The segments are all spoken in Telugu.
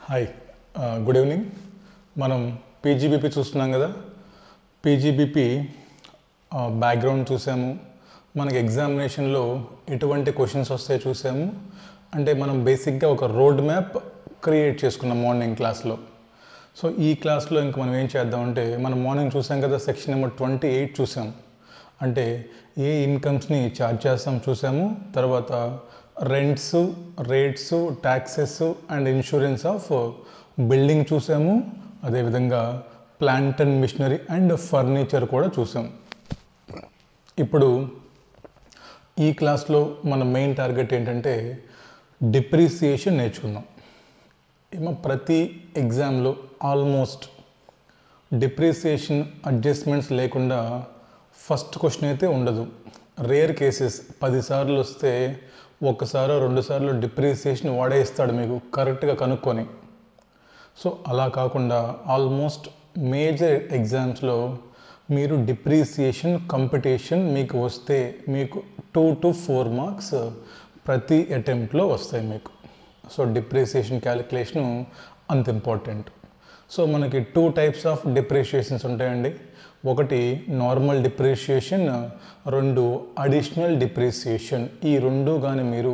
Hi good evening. మనం పీజీబీపీ చూస్తున్నాం కదా. పీజీబీపీ బ్యాక్గ్రౌండ్ చూసాము, మనకి ఎగ్జామినేషన్లో ఎటువంటి క్వశ్చన్స్ వస్తాయో చూసాము. అంటే మనం బేసిక్గా ఒక రోడ్ మ్యాప్ క్రియేట్ చేసుకున్నాం మార్నింగ్ క్లాస్లో. సో ఈ క్లాస్లో ఇంక మనం ఏం చేద్దామంటే, మనం మార్నింగ్ చూసాం కదా, సెక్షన్ నెంబర్ 28 చూసాం. అంటే ఏ ఇన్కమ్స్ని ఛార్జ్ చేస్తాం చూసాము, తర్వాత rents, rates, taxes and insurance of building చూసాము, అదేవిధంగా plant and machinery and furniture కూడా చూసాం. ఇప్పుడు ఈ క్లాస్లో మన మెయిన్ టార్గెట్ ఏంటంటే డిప్రిసియేషన్ నేర్చుకుందాం. ఏమో ప్రతి ఎగ్జామ్లో ఆల్మోస్ట్ డిప్రిసియేషన్ అడ్జస్ట్మెంట్స్ లేకుండా ఫస్ట్ క్వశ్చన్ అయితే ఉండదు. రేర్ కేసెస్ 10 సార్లు వస్తే ఒక్కసారో 2 సార్లు డిప్రిసియేషన్ వాడేస్తాడు మీకు కరెక్ట్గా కనుక్కొని. సో అలా కాకుండా ఆల్మోస్ట్ మేజర్ ఎగ్జామ్స్లో మీరు డిప్రిసియేషన్ కంపిటీషన్ మీకు వస్తే మీకు 2 to 4 మార్క్స్ ప్రతి అటెంప్ట్లో వస్తాయి మీకు. సో డిప్రిసియేషన్ క్యాలిక్యులేషను అంత ఇంపార్టెంట్. సో మనకి 2 types ఆఫ్ డిప్రిసియేషన్స్ ఉంటాయండి. ఒకటి నార్మల్ డిప్రిసియేషన్, 2 అడిషనల్ డిప్రిసియేషన్. ఈ 2 కానీ మీరు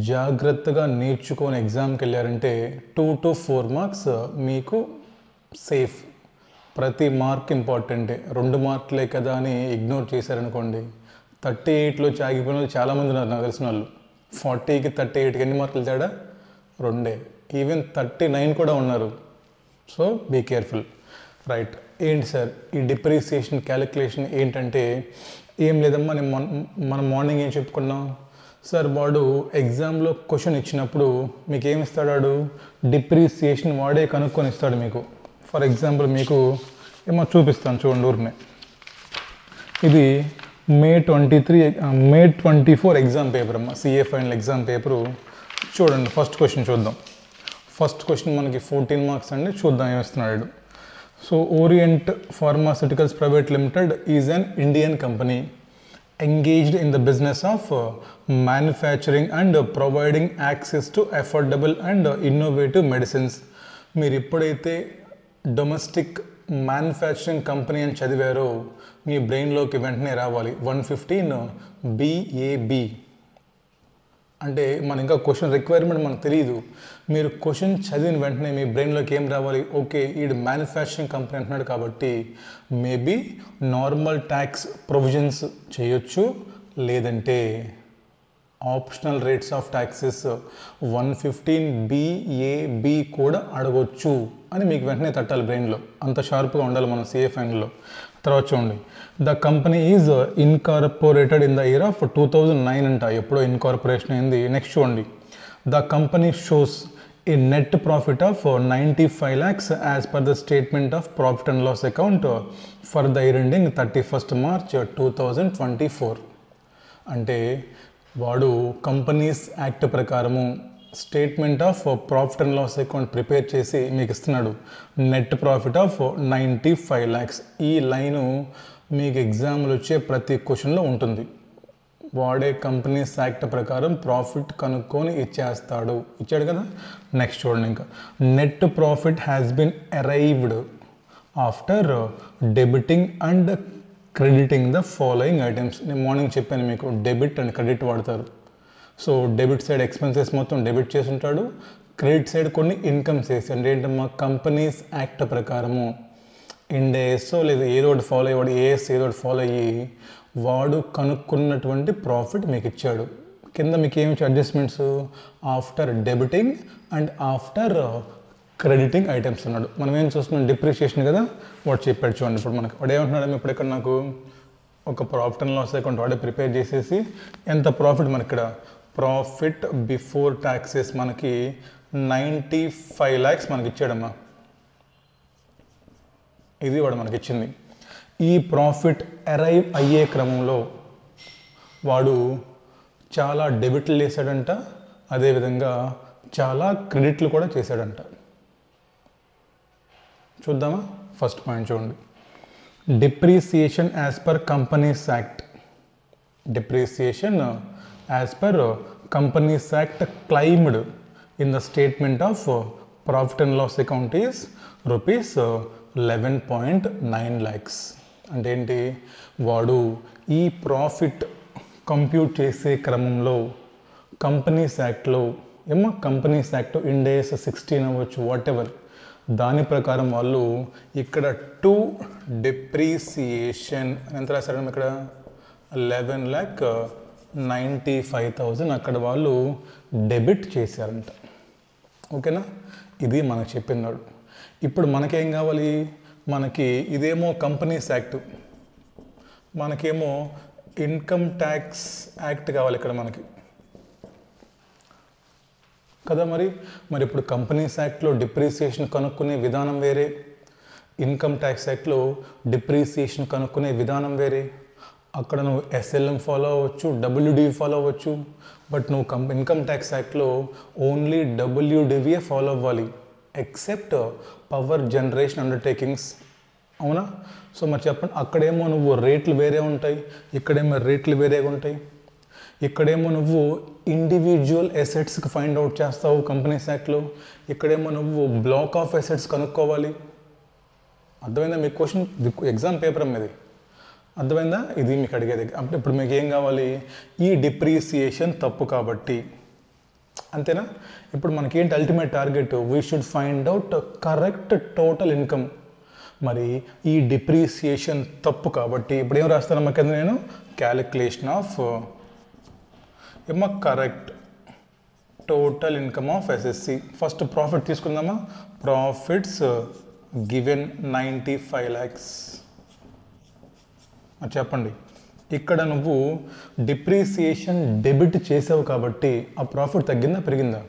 జాగ్రత్తగా నేర్చుకొని ఎగ్జామ్కి వెళ్ళారంటే 2 to 4 మార్క్స్ మీకు సేఫ్. ప్రతి మార్క్ ఇంపార్టెంటే. 2 మార్కులే కదా అని ఇగ్నోర్ చేశారనుకోండి, 38లో ఆగిపోయిన వాళ్ళు చాలామంది ఉన్నారు నాకు తెలిసిన వాళ్ళు. 40కి 38కి ఎన్ని మార్కులు తేడా? 2. ఈవెన్ 39 కూడా ఉన్నారు. So be careful. రైట్, ఏంటి సార్ ఈ డిప్రిసియేషన్ క్యాలిక్యులేషన్ ఏంటంటే, ఏం లేదమ్మా, మనం మార్నింగ్ ఏం చెప్పుకున్నాం సార్, వాడు ఎగ్జామ్లో క్వశ్చన్ ఇచ్చినప్పుడు మీకు ఏమి ఇస్తాడు, డిప్రిసియేషన్ వాడే కనుక్కొని ఇస్తాడు మీకు. ఫర్ ఎగ్జాంపుల్ మీకు ఏమో చూపిస్తాను చూడండి ఊరినే. ఇది May 24 ఎగ్జామ్ పేపర్ అమ్మ, సిఏ ఫైనల్ ఎగ్జామ్ పేపరు. చూడండి ఫస్ట్ క్వశ్చన్ చూద్దాం. ఫస్ట్ క్వశ్చన్ మనకి 14 మార్క్స్ అండి. చూద్దాం ఏమిస్తున్నాడు. So Orient Pharmaceuticals Private Limited is an Indian company engaged in the business of manufacturing and providing access to affordable and innovative medicines. మీరు ఎప్పుడైతే డొమెస్టిక్ మ్యానుఫ్యాక్చరింగ్ కంపెనీ అని చదివారో మీ బ్రెయిన్లోకి వెంటనే రావాలి 115 BAB. అంటే మన ఇంకా క్వశ్చన్ రిక్వైర్మెంట్ మనకు తెలియదు. మీరు క్వశ్చన్ చదివిన వెంటనే మీ బ్రెయిన్లోకి ఏం రావాలి, ఓకే ఈడు మ్యానుఫ్యాక్చరింగ్ కంపెనీ అంటున్నాడు కాబట్టి మేబీ నార్మల్ ట్యాక్స్ ప్రొవిజన్స్ చేయొచ్చు, లేదంటే optional rates of taxes 115 BAB కూడా అడగొచ్చు అని మీకు వెంటనే తట్టాలి బ్రెయిన్లో. అంత షార్ప్గా ఉండాలి మనం సిఏ ఫైనల్లో. తర్వాత చూడండి, the company is incorporated in the year of 2009 అంట, ఎప్పుడో ఇన్కార్పొరేషన్ అయింది. నెక్స్ట్ చూడండి, the company shows a net profit of 95 lakhs as per the statement of profit and loss account for the year ending 31st March 2024. అంటే వాడు కంపెనీస్ యాక్ట్ ప్రకారము statement of profit and loss account prepare చేసి మీకు ఇస్తున్నాడు నెట్ ప్రాఫిట్ ఆఫ్ 95 lakhs. ఈ లైను మీకు ఎగ్జామ్లు వచ్చే ప్రతి క్వశ్చన్లో ఉంటుంది. వాడే కంపెనీస్ యాక్ట్ ప్రకారం ప్రాఫిట్ కనుక్కొని ఇచ్చాడు కదా. నెక్స్ట్ చూడండి, ఇంకా net profit has been arrived after debiting and crediting the following items. నేను మార్నింగ్ చెప్పాను మీకు డెబిట్ అండ్ క్రెడిట్ వాడతారు. సో డెబిట్ సైడ్ ఎక్స్పెన్సెస్ మొత్తం డెబిట్ చేసి ఉంటాడు, క్రెడిట్ సైడ్ కొన్ని ఇన్కమ్స్ వేసి. అంటే ఏంటమ్మా, కంపెనీస్ యాక్ట్ ప్రకారము ఇండేఎస్ లేదా ఏదో ఒకటి ఫాలో అయ్యేవాడు, ఏఎస్ ఏదో ఒకటి ఫాలో అయ్యి వాడు కనుక్కున్నటువంటి ప్రాఫిట్ మీకు ఇచ్చాడు. కింద మీకు ఏమి adjustments after debiting and after crediting items అన్నాడు. మనం ఏం చూస్తున్నాం, డిప్రిషియేషన్ కదా, వాడు చెప్పాడు. చూడండి ఇప్పుడు మనకి వాడు ఏమంటున్నాడు, ఇప్పుడు ఇక్కడ నాకు ఒక ప్రాఫిట్ అండ్ లాస్ అకౌంట్ వాడే ప్రిపేర్ చేసేసి ఎంత ప్రాఫిట్ మనకి ఇక్కడ ప్రాఫిట్ బిఫోర్ ట్యాక్సెస్ మనకి 95 lakhs మనకి ఇచ్చాడమ్మా. ఇది వాడు మనకి ఇచ్చింది. ఈ ప్రాఫిట్ అరైవ్ అయ్యే క్రమంలో వాడు చాలా డెబిట్లు చేశాడంట, అదేవిధంగా చాలా క్రెడిట్లు కూడా చేశాడంట. చూద్దామా, ఫస్ట్ పాయింట్ చూడండి, depreciation as per companies act. Depreciation as per Companies Act claimed in the statement of profit and loss account is rupees 11.9 lakhs. అంటే ఏంటి, వాడు ఈ ప్రాఫిట్ కంప్యూట్ చేసే క్రమంలో కంపెనీస్ యాక్ట్లో కంపెనీస్ యాక్ట్ ఇండ్ AS 16 అవ్వచ్చు, వాట్ ఎవర్, దాని ప్రకారం వాళ్ళు ఇక్కడ టు డిప్రీసియేషన్ ఎంత రాశారు ఇక్కడ 11,95,000 అక్కడ వాళ్ళు డెబిట్ చేశారంట. ఓకేనా, ఇది మనకు చెప్పినాడు. ఇప్పుడు మనకేం కావాలి, మనకి ఇదేమో కంపెనీస్ యాక్ట్, మనకేమో ఇన్కమ్ ట్యాక్స్ యాక్ట్ కావాలి ఇక్కడ మనకి కదా. మరి ఇప్పుడు కంపెనీస్ యాక్ట్లో డిప్రీసియేషన్ కనుక్కునే విధానం వేరే, ఇన్కమ్ ట్యాక్స్ యాక్ట్లో డిప్రీసియేషన్ కనుక్కునే విధానం వేరే. అక్కడ నువ్వు SLM ఫాలో అవ్వచ్చు, WD ఫాలో అవ్వచ్చు, బట్ నువ్వు ఇన్కమ్ ట్యాక్స్ యాక్ట్లో ఓన్లీ WDVఏ ఫాలో అవ్వాలి, ఎక్సెప్ట్ పవర్ జనరేషన్ అండర్టేకింగ్స్. అవునా? సో మరి చెప్పండి, అక్కడేమో నువ్వు రేట్లు వేరే ఉంటాయి, ఇక్కడేమో రేట్లు వేరేగా ఉంటాయి. ఇక్కడేమో నువ్వు ఇండివిజువల్ అసెట్స్కి ఫైండ్ అవుట్ చేస్తావు కంపెనీస్ యాక్ట్లో, ఇక్కడేమో నువ్వు బ్లాక్ ఆఫ్ అసెట్స్ కనుక్కోవాలి. అర్థమైందా మీకు క్వశ్చన్, ఎగ్జామ్ పేపర్ మీది అర్థమైందా? ఇది మీకు అడిగేది. అంటే ఇప్పుడు మీకు ఏం కావాలి, ఈ డిప్రీసియేషన్ తప్పు కాబట్టి, అంతేనా? ఇప్పుడు మనకేంటి ultimate target, we should find out correct total income. మరి ఈ డిప్రీసియేషన్ తప్పు కాబట్టి ఇప్పుడు ఏం రాస్తానమ్మా కింద నేను, calculation of correct total income of SSC. First profit తీసుకుందామా, ప్రాఫిట్స్ గివెన్ 95 lakhs. చెప్పండి, ఇక్కడ నువ్వు డిప్రీసియేషన్ డెబిట్ చేసావు కాబట్టి ఆ ప్రాఫిట్ తగ్గిందా పెరిగిందా?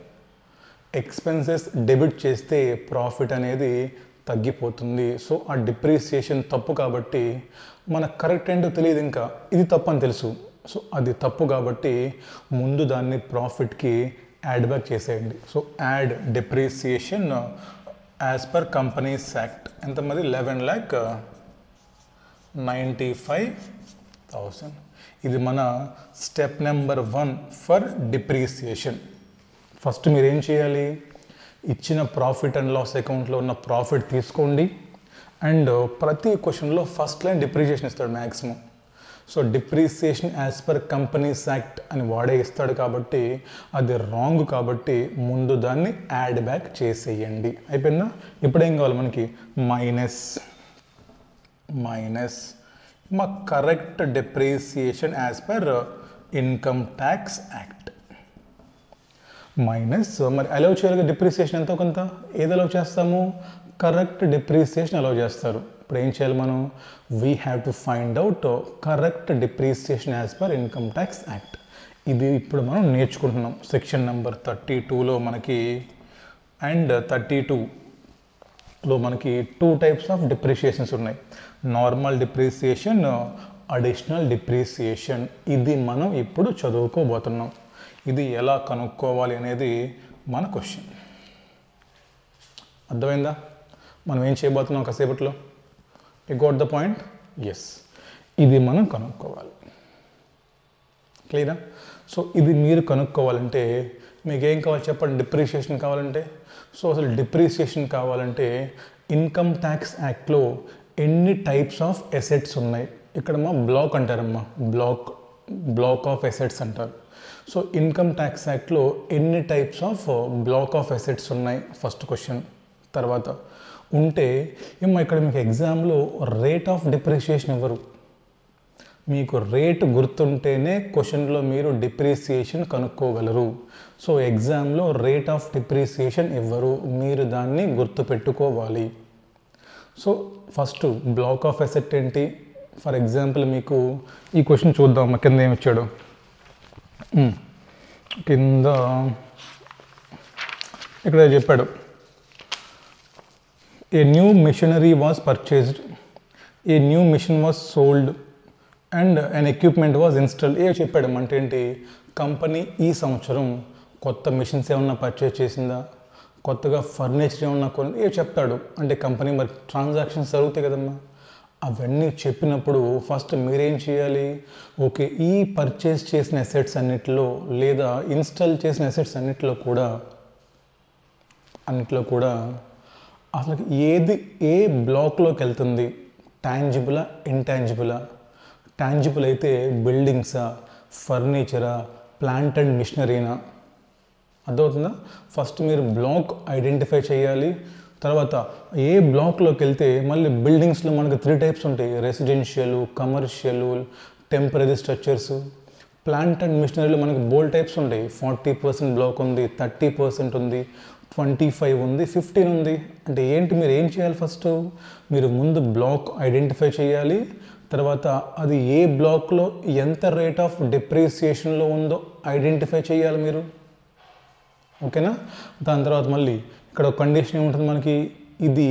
ఎక్స్పెన్సెస్ డెబిట్ చేస్తే ప్రాఫిట్ అనేది తగ్గిపోతుంది. సో ఆ డిప్రీసియేషన్ తప్పు కాబట్టి మనకు కరెక్ట్ ఏంటో తెలియదు, ఇంకా ఇది తప్పు అని తెలుసు. సో అది తప్పు కాబట్టి ముందు దాన్ని ప్రాఫిట్కి యాడ్ బ్యాక్ చేసేయండి. So add depreciation as per companies act ఎంతమంది 11,95,000. ఇది మన step number 1 for depreciation. First మీరు ఏం చేయాలి, ఇచ్చిన ప్రాఫిట్ అండ్ లాస్ అకౌంట్లో ఉన్న ప్రాఫిట్ తీసుకోండి, అండ్ ప్రతి క్వశ్చన్లో ఫస్ట్ లైన్ డిప్రీసియేషన్ ఇస్తాడు maximum. So depreciation as per companies act అని వాడే ఇస్తాడు కాబట్టి అది రాంగ్ కాబట్టి ముందు దాన్ని యాడ్ బ్యాక్ చేసేయండి. అయిపోయిందా? ఇప్పుడేం కావాలి మనకి, మైనస్ మా correct depreciation as per income tax act minus. మరి అలౌ చేయాలి డిప్రీసియేషన్ ఎంతో కొంత, ఏది అలౌ చేస్తాము, కరెక్ట్ డిప్రీసియేషన్ అలౌ చేస్తారు. ఇప్పుడు ఏం చేయాలి మనం, we have to find out correct depreciation as per income tax act. ఇది ఇప్పుడు మనం నేర్చుకుంటున్నాం సెక్షన్ నెంబర్ 32లో మనకి, అండ్ 32లో మనకి 2 types ఆఫ్ డిప్రిషియేషన్స్ ఉన్నాయి, నార్మల్ డిప్రిసియేషన్, అడిషనల్ డిప్రిసియేషన్. ఇది మనం ఇప్పుడు చదువుకోబోతున్నాం. ఇది ఎలా కనుక్కోవాలి అనేది మన క్వశ్చన్. అర్థమైందా? మనం ఏం చేయబోతున్నాం కాసేపట్లో, you got the point? Yes, ఇది మనం కనుక్కోవాలి. క్లియరా? సో ఇది మీరు కనుక్కోవాలంటే మీకు ఏం కావాలి చెప్పండి, డిప్రిసియేషన్ కావాలంటే. సో అసలు డిప్రిసియేషన్ కావాలంటే ఇన్కమ్ ట్యాక్స్ యాక్ట్లో ఎన్ని టైప్స్ ఆఫ్ అసెట్స్ ఉన్నాయి, ఇక్కడ మా బ్లాక్ అంటారమ్మా, బ్లాక్ ఆఫ్ అసెట్స్ అంటారు. సో ఇన్కమ్ ట్యాక్స్ యాక్ట్లో ఎన్ని types of block of assets ఉన్నాయి ఫస్ట్ క్వశ్చన్. తర్వాత ఉంటే ఏమో ఇక్కడ మీకు ఎగ్జామ్లో రేట్ ఆఫ్ డిప్రిసియేషన్ ఇవ్వరు, మీకు రేట్ గుర్తుంటేనే క్వశ్చన్లో మీరు డిప్రిసియేషన్ కనుక్కోగలరు. సో ఎగ్జామ్లో రేట్ ఆఫ్ డిప్రిసియేషన్ ఇవ్వరు, మీరు దాన్ని గుర్తుపెట్టుకోవాలి. So first black of asset ఏంటి, ఫర్ ఎగ్జాంపుల్ మీకు ఈ క్వశ్చన్ చూద్దాం, కింద ఏమి ఇచ్చాడు, కింద ఇక్కడ చెప్పాడు, a new machinery was purchased, a new machine was sold and an equipment was installed. ఏ చెప్పాడు అంటే ఏంటి, కంపెనీ ఈ సంవత్సరం కొత్త మిషన్స్ ఏమన్నా పర్చేస్ చేసిందా, కొత్తగా ఫర్నిచర్ ఏమన్నా ఏ చెప్తాడు. అంటే కంపెనీ మరి ట్రాన్సాక్షన్స్ జరుగుతాయి కదమ్మా, అవన్నీ చెప్పినప్పుడు ఫస్ట్ మీరేం చేయాలి, ఓకే ఈ పర్చేస్ చేసిన అసెట్స్ అన్నిటిలో లేదా ఇన్స్టాల్ చేసిన అసెట్స్ అన్నిటిలో కూడా అన్నిట్లో కూడా అసలు ఏది ఏ బ్లాక్లోకి వెళ్తుంది, టాంజిబులా ఇంటాంజిబులా? టాంజిబుల్ అయితే బిల్డింగ్సా, ఫర్నిచరా, ప్లాంట్ అండ్ మిషనరీనా? అర్థమవుతుందా? ఫస్ట్ మీరు బ్లాక్ ఐడెంటిఫై చేయాలి. తర్వాత ఏ బ్లాక్లోకి వెళ్తే మళ్ళీ బిల్డింగ్స్లో మనకు 3 టైప్స్ ఉంటాయి: residential, commercial, temporary structures. Plant and మిషనరీలో మనకు బోల్డ్ టైప్స్ ఉంటాయి. 40% బ్లాక్ ఉంది, 30% ఉంది, 25 ఉంది, 15 ఉంది. అంటే ఏంటి, మీరు ఏం చేయాలి? ఫస్ట్ మీరు ముందు బ్లాక్ ఐడెంటిఫై చేయాలి. తర్వాత అది ఏ బ్లాక్లో ఎంత రేట్ ఆఫ్ డిప్రిసియేషన్లో ఉందో ఐడెంటిఫై చేయాలి మీరు. ఓకేనా? దాని తర్వాత మళ్ళీ ఇక్కడ ఒక కండిషన్ ఏముంటుంది మనకి, ఇది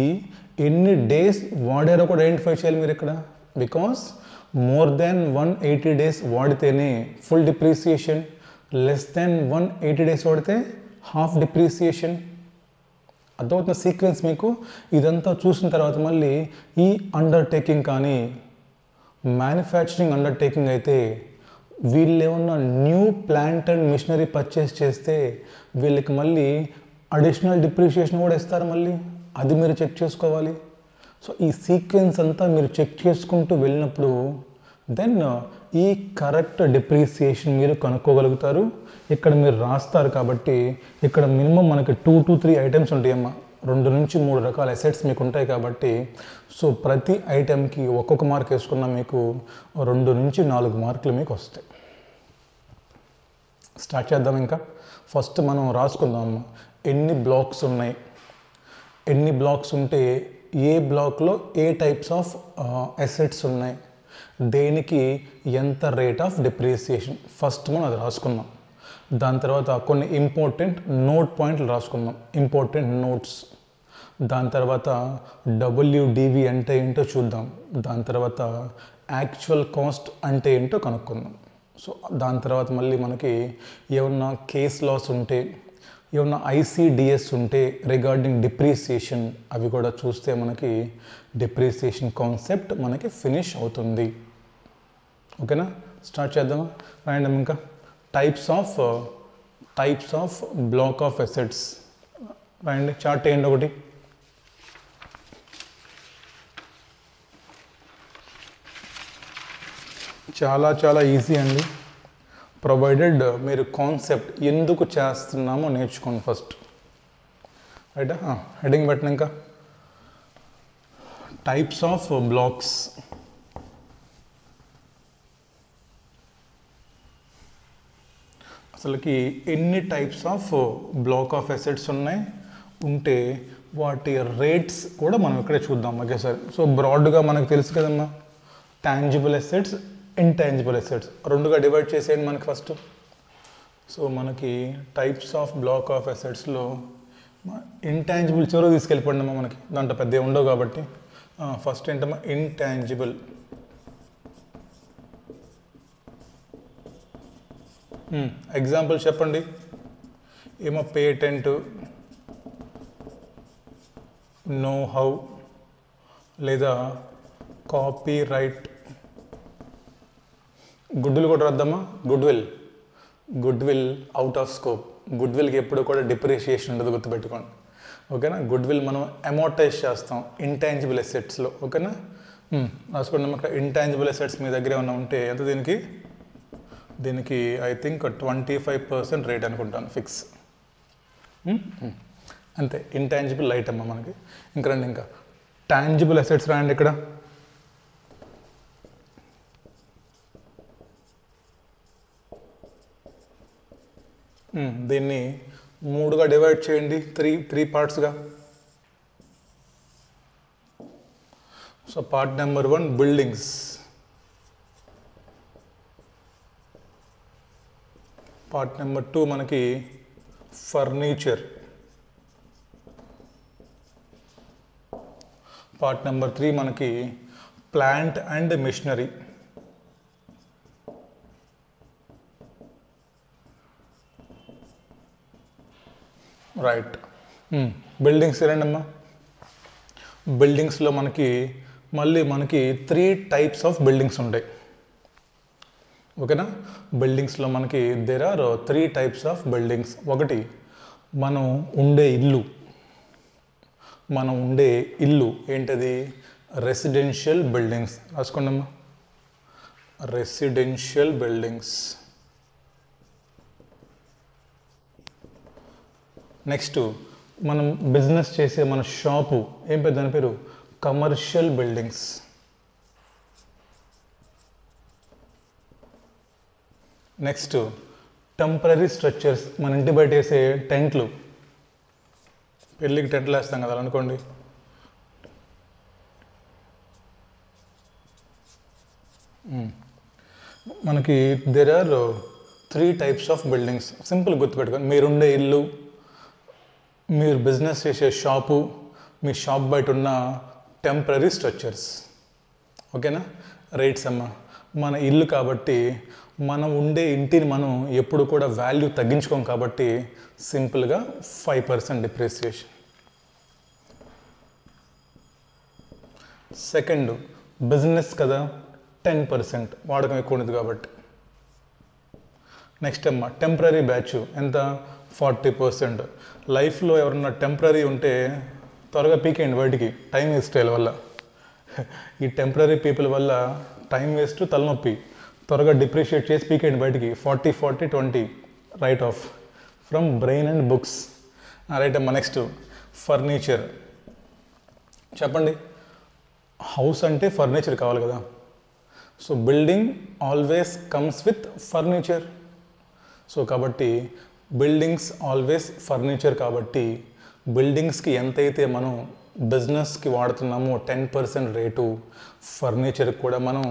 ఎన్ని డేస్ వాడారో కూడా ఐడెంటిఫై చేయాలి మీరు ఇక్కడ. బికాస్ మోర్ దాన్ 180 డేస్ వాడితేనే full depreciation, less than 180 days వాడితే హాఫ్ డిప్రిసియేషన్. అర్థమవుతున్న సీక్వెన్స్ మీకు? ఇదంతా చూసిన తర్వాత మళ్ళీ ఈ అండర్టేకింగ్ కానీ మ్యానుఫ్యాక్చరింగ్ అండర్టేకింగ్ అయితే వీళ్ళు ఏమన్నా new plant and machinery purchase చేస్తే వీళ్ళకి మళ్ళీ అడిషనల్ డిప్రిషియేషన్ కూడా ఇస్తారు మళ్ళీ. అది మీరు చెక్ చేసుకోవాలి. సో ఈ సీక్వెన్స్ అంతా మీరు చెక్ చేసుకుంటూ వెళ్ళినప్పుడు దెన్ ఈ కరెక్ట్ డిప్రిసియేషన్ మీరు కనుక్కోగలుగుతారు. ఇక్కడ మీరు రాస్తారు కాబట్టి ఇక్కడ మినిమం మనకి 2 to 3 ఐటమ్స్ ఉంటాయమ్మా. 2 నుంచి 3 రకాల అసెట్స్ మీకు ఉంటాయి కాబట్టి సో ప్రతి ఐటెంకి ఒక్కొక్క మార్క్ వేసుకున్నా మీకు 2 నుంచి 4 మార్కులు మీకు వస్తాయి. స్టార్ట్ చేద్దాం. ఇంకా ఫస్ట్ మనం రాసుకుందాం ఎన్ని బ్లాక్స్ ఉన్నాయి, ఎన్ని బ్లాక్స్ ఉంటే ఏ బ్లాక్లో ఏ టైప్స్ ఆఫ్ అసెట్స్ ఉన్నాయి, దేనికి ఎంత రేట్ ఆఫ్ డిప్రిసియేషన్. ఫస్ట్ మనం అది రాసుకుందాం. దాని తర్వాత కొన్ని ఇంపార్టెంట్ నోట్ పాయింట్లు రాసుకుందాం, ఇంపార్టెంట్ నోట్స్. దాని తర్వాత WDV అంటే ఏంటో చూద్దాం. దాని తర్వాత యాక్చువల్ కాస్ట్ అంటే ఏంటో కనుక్కుందాం. సో దాని తర్వాత మళ్ళీ మనకి ఏమన్నా కేస్ లాస్ ఉంటే, ఏమన్నా ICDS ఉంటే రిగార్డింగ్ డిప్రిసియేషన్, అవి కూడా చూస్తే మనకి డిప్రిసియేషన్ కాన్సెప్ట్ మనకి ఫినిష్ అవుతుంది. ఓకేనా? స్టార్ట్ చేద్దామా? రాయండి. ఇంకా types of block of assets రాయండి. చార్ట్ వేయండి ఒకటి. చాలా చాలా ఈజీ అండి, ప్రొవైడెడ్ మీరు కాన్సెప్ట్ ఎందుకు చేస్తున్నామో నేర్చుకోండి ఫస్ట్. రైటా? హెడింగ్ పెట్టిన ఇంకా టైప్స్ ఆఫ్ బ్లాక్స్. అసలుకి ఎన్ని types of block of assets ఉన్నాయి ఉంటే వాటి రేట్స్ కూడా మనం ఇక్కడే చూద్దాం ఒకేసారి. సో బ్రాడ్గా మనకు తెలుసు కదమ్మా, టాంజిబుల్ అసెట్స్, ఇంటాంజిబుల్ అసెట్స్ 2గా డివైడ్ చేసేయండి మనకి ఫస్ట్. సో మనకి టైప్స్ ఆఫ్ బ్లాక్ ఆఫ్ అసెట్స్లో ఇంటాంజిబుల్ చివరికి తీసుకెళ్ళిపోండమ్మా, మనకి దాంట్లో పెద్ద ఉండవు కాబట్టి. ఫస్ట్ ఏంటమ్మా? ఇంటాంజిబుల్. ఎగ్జాంపుల్ చెప్పండి. ఏమో పేటెంట్, నో హౌ, లేదా కాపీ రైట్. గుడ్విల్ కూడా రాద్దామా? Goodwill out of scope. గుడ్విల్కి ఎప్పుడు కూడా డిప్రిషియేషన్ ఉండదు, గుర్తుపెట్టుకోండి. ఓకేనా? గుడ్విల్ మనం అమోర్టైజ్ చేస్తాం ఇంటాంజిబుల్ అసెట్స్లో. ఓకేనా? రాసుకోండి. అక్కడ ఇంటాంజిబుల్ అసెట్స్ మీ దగ్గర ఏమన్నా ఉంటే ఎంత దీనికి ఐ థింక్ 25% రేట్ అనుకుంటాను ఫిక్స్. అంతే. ఇంటాంజిబుల్ లైట్ అమ్మ మనకి. ఇంకా రండి, ఇంకా టాంజిబుల్ అసెట్స్ రాయండి ఇక్కడ. దీన్ని 3గా డివైడ్ చేయండి, త్రీ పార్ట్స్గా. So part number 1 buildings, part number 2 మనకి ఫర్నిచర్, పార్ట్ నెంబర్ 3 మనకి plant and machinery. Right. Buildings ఏనండమ్మా. బిల్డింగ్స్లో మనకి 3 టైప్స్ ఆఫ్ బిల్డింగ్స్ ఉంటాయి. ఓకేనా? బిల్డింగ్స్లో మనకి there are 3 types of buildings. ఒకటి మనం ఉండే ఇల్లు, మనం ఉండే ఇల్లు ఏంటది? Residential buildings. రాసుకోండమ్మా, రెసిడెన్షియల్ బిల్డింగ్స్. నెక్స్ట్ మనం బిజినెస్ చేసే మన షాపు ఏం పేరు? దాని పేరు commercial buildings. Next temporary structures, మన ఇంటి బయట వేసే టెంట్లు, పెళ్ళికి టెంట్లు వేస్తాం కదా అనుకోండి. మనకి there are 3 types of buildings. Simple గుర్తుపెట్టుకోండి, మీరుండే ఇల్లు, మీరు బిజినెస్ చేసే షాపు, మీ షాప్ బయట ఉన్న టెంపరీ స్ట్రక్చర్స్. ఓకేనా? రైట్స్ అమ్మ. మన ఇల్లు కాబట్టి మనం ఉండే ఇంటిని మనం ఎప్పుడు కూడా వాల్యూ తగ్గించుకోం కాబట్టి సింపుల్గా 5% డిప్రిసియేషన్. సెకండ్ బిజినెస్ కదా, 10% వాడకం ఎక్కువ ఉండదు కాబట్టి. నెక్స్ట్ అమ్మ టెంపరీ బ్యాచ్ ఎంత? 40%. లైఫ్లో ఎవరన్నా టెంపరీ ఉంటే త్వరగా పీకేయండి బయటికి, టైం వేస్ట్ వల్ల. ఈ టెంపరీ పీపుల్ వల్ల టైం వేస్ట్, తలనొప్పి. త్వరగా డిప్రిషియేట్ చేసి పీకేయండి బయటికి. 40-40-20 write off from brain and books. Right అమ్మా. Next furniture. చెప్పండి, హౌస్ అంటే ఫర్నిచర్ కావాలి కదా. So building always comes with furniture. So కాబట్టి బిల్డింగ్స్ ఆల్వేస్ ఫర్నిచర్ కాబట్టి బిల్డింగ్స్కి ఎంతైతే మనం బిజినెస్కి వాడుతున్నామో 10% రేటు, ఫర్నిచర్కి కూడా మనం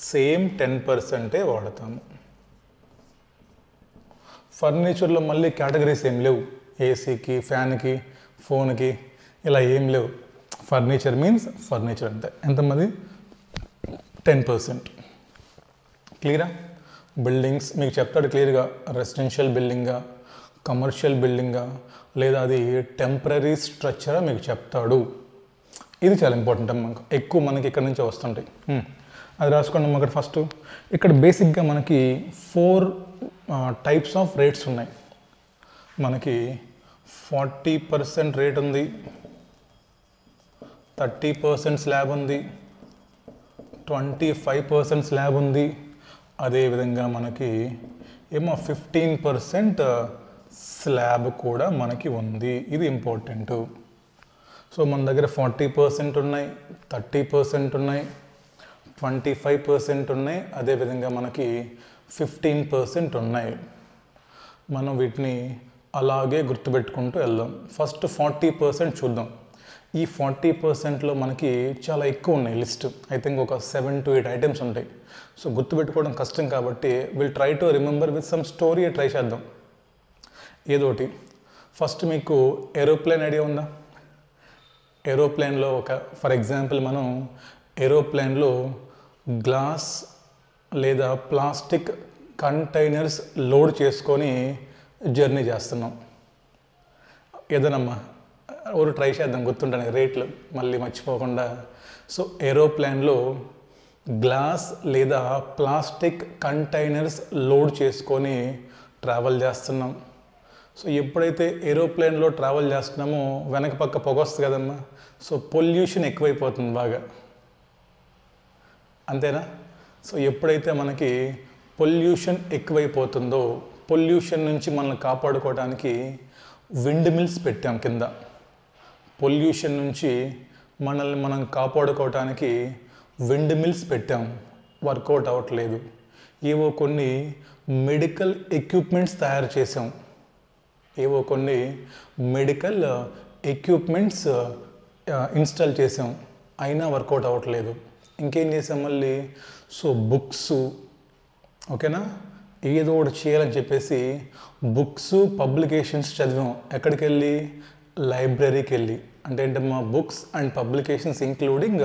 సేమ్ 10% వాడతాము. ఫర్నిచర్లో మళ్ళీ కేటగిరీస్ ఏం లేవు, ఏసీకి, ఫ్యాన్కి, ఫోన్కి ఇలా ఏం లేవు. ఫర్నిచర్ మీన్స్ ఫర్నిచర్ అంతే. ఎంతమంది? 10%. క్లియరా? బిల్డింగ్స్ మీకు చెప్తాడు క్లియర్గా, రెసిడెన్షియల్ బిల్డింగా, కమర్షియల్ బిల్డింగా, లేదా అది టెంపరీ స్ట్రక్చరా మీకు చెప్తాడు. ఇది చాలా ఇంపార్టెంట్ అమ్మ, ఎక్కువ మనకి ఇక్కడ నుంచే వస్తుంటాయి. అది రాసుకోండి అమ్మ. అక్కడ ఫస్ట్ ఇక్కడ బేసిక్గా మనకి 4 టైప్స్ ఆఫ్ రేట్స్ ఉన్నాయి. మనకి 40% రేట్ ఉంది, 30% స్లాబ్ ఉంది, 25% స్లాబ్ ఉంది, అదేవిధంగా మనకి ఏమో 15% స్లాబ్ కూడా మనకి ఉంది. ఇది ఇంపార్టెంట్. సో మన దగ్గర 40% ఉన్నాయి, 30% ఉన్నాయి, 25% ఉన్నాయి, అదేవిధంగా మనకి 15% ఉన్నాయి. మనం వీటిని అలాగే గుర్తుపెట్టుకుంటూ వెళ్దాం. ఫస్ట్ 40% చూద్దాం. ఈ 40%లో మనకి చాలా ఎక్కువ ఉన్నాయి లిస్ట్. ఐ థింక్ ఒక 7 to 8 ఐటమ్స్ ఉంటాయి. సో గుర్తుపెట్టుకోవడం కష్టం కాబట్టి will try to remember with some story try చేద్దాం ఏదోటి. ఫస్ట్ మీకు ఏరోప్లేన్ ఐడియా ఉందా? ఏరోప్లేన్లో ఫర్ ఎగ్జాంపుల్ మనం ఏరోప్లేన్లో గ్లాస్ లేదా ప్లాస్టిక్ కంటైనర్స్ లోడ్ చేసుకొని జర్నీ చేస్తున్నాం. ఏదోనమ్మా ఎవరు ట్రై చేద్దాం, గుర్తుంటాను రేట్లు మళ్ళీ మర్చిపోకుండా. సో ఏరోప్లేన్లో గ్లాస్ లేదా ప్లాస్టిక్ కంటైనర్స్ లోడ్ చేసుకొని ట్రావెల్ చేస్తున్నాం. సో ఎప్పుడైతే ఏరోప్లేన్లో ట్రావెల్ చేస్తున్నామో వెనక పక్క పొగ వస్తుంది కదమ్మా. సో పొల్యూషన్ ఎక్కువైపోతుంది బాగా, అంతేనా? సో ఎప్పుడైతే మనకి పొల్యూషన్ ఎక్కువైపోతుందో, పొల్యూషన్ నుంచి మనల్ని కాపాడుకోవడానికి విండ్ మిల్స్ పెట్టాం కింద. పొల్యూషన్ నుంచి మనల్ని మనం కాపాడుకోవడానికి విండ్ మిల్స్ పెట్టాం, వర్కౌట్ అవ్వట్లేదు. ఏవో కొన్ని మెడికల్ ఎక్విప్మెంట్స్ తయారు చేసాం, ఏవో కొన్ని మెడికల్ ఎక్విప్మెంట్స్ ఇన్స్టాల్ చేసాం, అయినా వర్కౌట్ అవ్వట్లేదు. ఇంకేం చేసాం మళ్ళీ? సో బుక్స్, ఓకేనా, ఏదో ఒకటి చేయాలని చెప్పేసి బుక్స్ పబ్లికేషన్స్ చదివాం. ఎక్కడికి వెళ్ళి? లైబ్రరీకి వెళ్ళి. అంటే ఏంటమ్మా? Books and publications including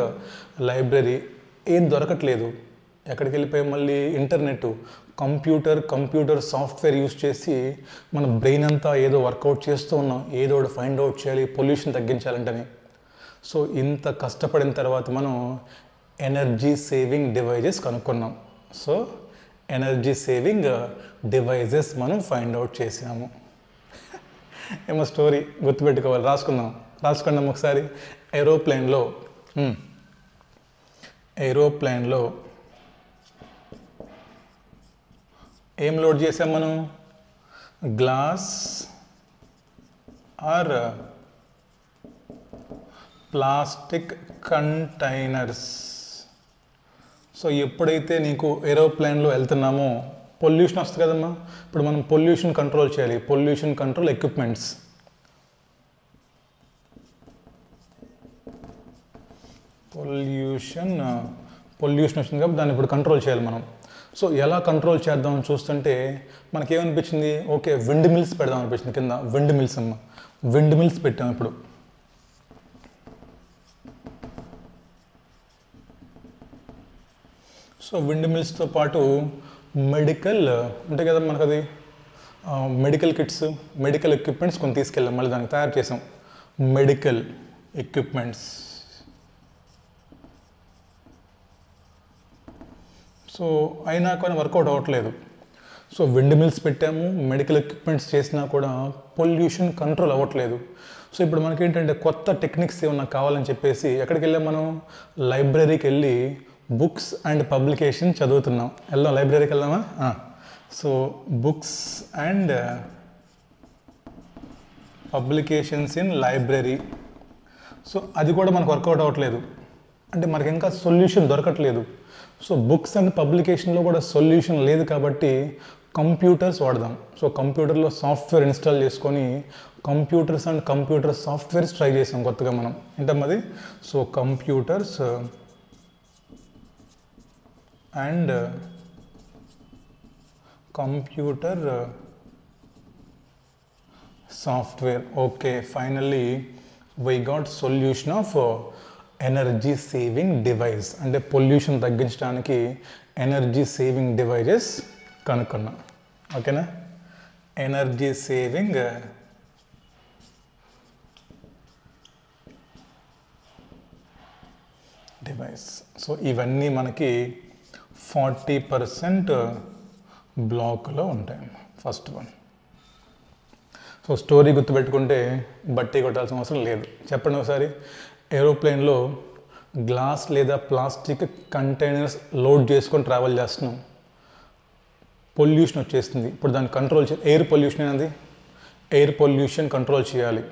library. ఏం దొరకట్లేదు. ఎక్కడికి వెళ్ళిపోయాం మళ్ళీ? ఇంటర్నెట్, కంప్యూటర్ సాఫ్ట్వేర్ యూస్ చేసి మన బ్రెయిన్ అంతా ఏదో వర్కౌట్ చేస్తూ ఉన్నాం, ఏదో ఒకటి ఫైండ్ అవుట్ చేయాలి, పొల్యూషన్ తగ్గించాలంటని. సో ఇంత కష్టపడిన తర్వాత మనం ఎనర్జీ సేవింగ్ డివైజెస్ కనుక్కున్నాం. సో ఎనర్జీ సేవింగ్ డివైజెస్ మనం ఫైండ్ అవుట్ చేసాము. ఏమో స్టోరీ గుర్తుపెట్టుకోవాలి, రాసుకుందాం ఒకసారి. ఏరోప్లేన్లో ఏం లోడ్ చేసాం మనం? Glass are plastic containers. So ఎప్పుడైతే నీకు ఏరోప్లేన్లో వెళ్తున్నామో పొల్యూషన్ వస్తుంది కదమ్మా. ఇప్పుడు మనం పొల్యూషన్ కంట్రోల్ చేయాలి, పొల్యూషన్ కంట్రోల్ ఎక్విప్మెంట్స్. పొల్యూషన్ వచ్చింది కాబట్టి దాన్ని ఇప్పుడు కంట్రోల్ చేయాలి మనం. సో ఎలా కంట్రోల్ చేద్దామని చూస్తుంటే మనకేమనిపించింది, ఓకే విండ్ మిల్స్ పెడదాం అనిపించింది. కింద విండ్ మిల్స్ అమ్మ, విండ్ మిల్స్ పెట్టాం. ఇప్పుడు సో విండ్ మిల్స్తో పాటు మెడికల్ ఉంటాయి కదా మనకు, అది మెడికల్ కిట్స్, మెడికల్ ఎక్విప్మెంట్స్ కొన్ని తీసుకెళ్ళాం, మళ్ళీ దానికి తయారు చేసాం మెడికల్ ఎక్విప్మెంట్స్. సో అయినా కానీ వర్కౌట్ అవ్వట్లేదు. సో విండ్ మిల్స్ పెట్టాము, మెడికల్ ఎక్విప్మెంట్స్ చేసినా కూడా పొల్యూషన్ కంట్రోల్ అవ్వట్లేదు. సో ఇప్పుడు మనకేంటంటే కొత్త టెక్నిక్స్ ఏమన్నా కావాలని చెప్పేసి ఎక్కడికి వెళ్ళాం మనం? లైబ్రరీకి వెళ్ళి బుక్స్ అండ్ పబ్లికేషన్ చదువుతున్నాం. వెళ్దాం, లైబ్రరీకి వెళ్దామా? So books and publications in library. So అది కూడా మనకు వర్కౌట్ అవ్వట్లేదు, అంటే మనకి ఇంకా సొల్యూషన్ దొరకట్లేదు. సో బుక్స్ అండ్ పబ్లికేషన్లో కూడా సొల్యూషన్ లేదు కాబట్టి కంప్యూటర్స్ వాడదాం. సో కంప్యూటర్లో సాఫ్ట్వేర్ ఇన్స్టాల్ చేసుకొని computers and computer softwares try చేసాం కొత్తగా మనం. ఏంటమ్మది? So computers and computer software. Okay, finally we got solution of energy saving device. అంటే పొల్యూషన్ తగ్గించడానికి ఎనర్జీ సేవింగ్ డివైజెస్ కనుక్కున్నాం. ఓకేనా? Energy saving device. సో ఇవన్నీ మనకి 40% బ్లాక్లో ఉంటాయి. First one. సో స్టోరీ గుర్తుపెట్టుకుంటే బట్టి కొట్టాల్సిన అవసరం లేదు. చెప్పండి ఒకసారి. ఏరోప్లేన్లో గ్లాస్ లేదా ప్లాస్టిక్ కంటైనర్స్ లోడ్ చేసుకొని ట్రావెల్ చేస్తున్నాం, పొల్యూషన్ వచ్చేస్తుంది. ఇప్పుడు దాన్ని కంట్రోల్ ఎయిర్ పొల్యూషన్ అనేది, ఎయిర్ పొల్యూషన్ కంట్రోల్ చేయాలి.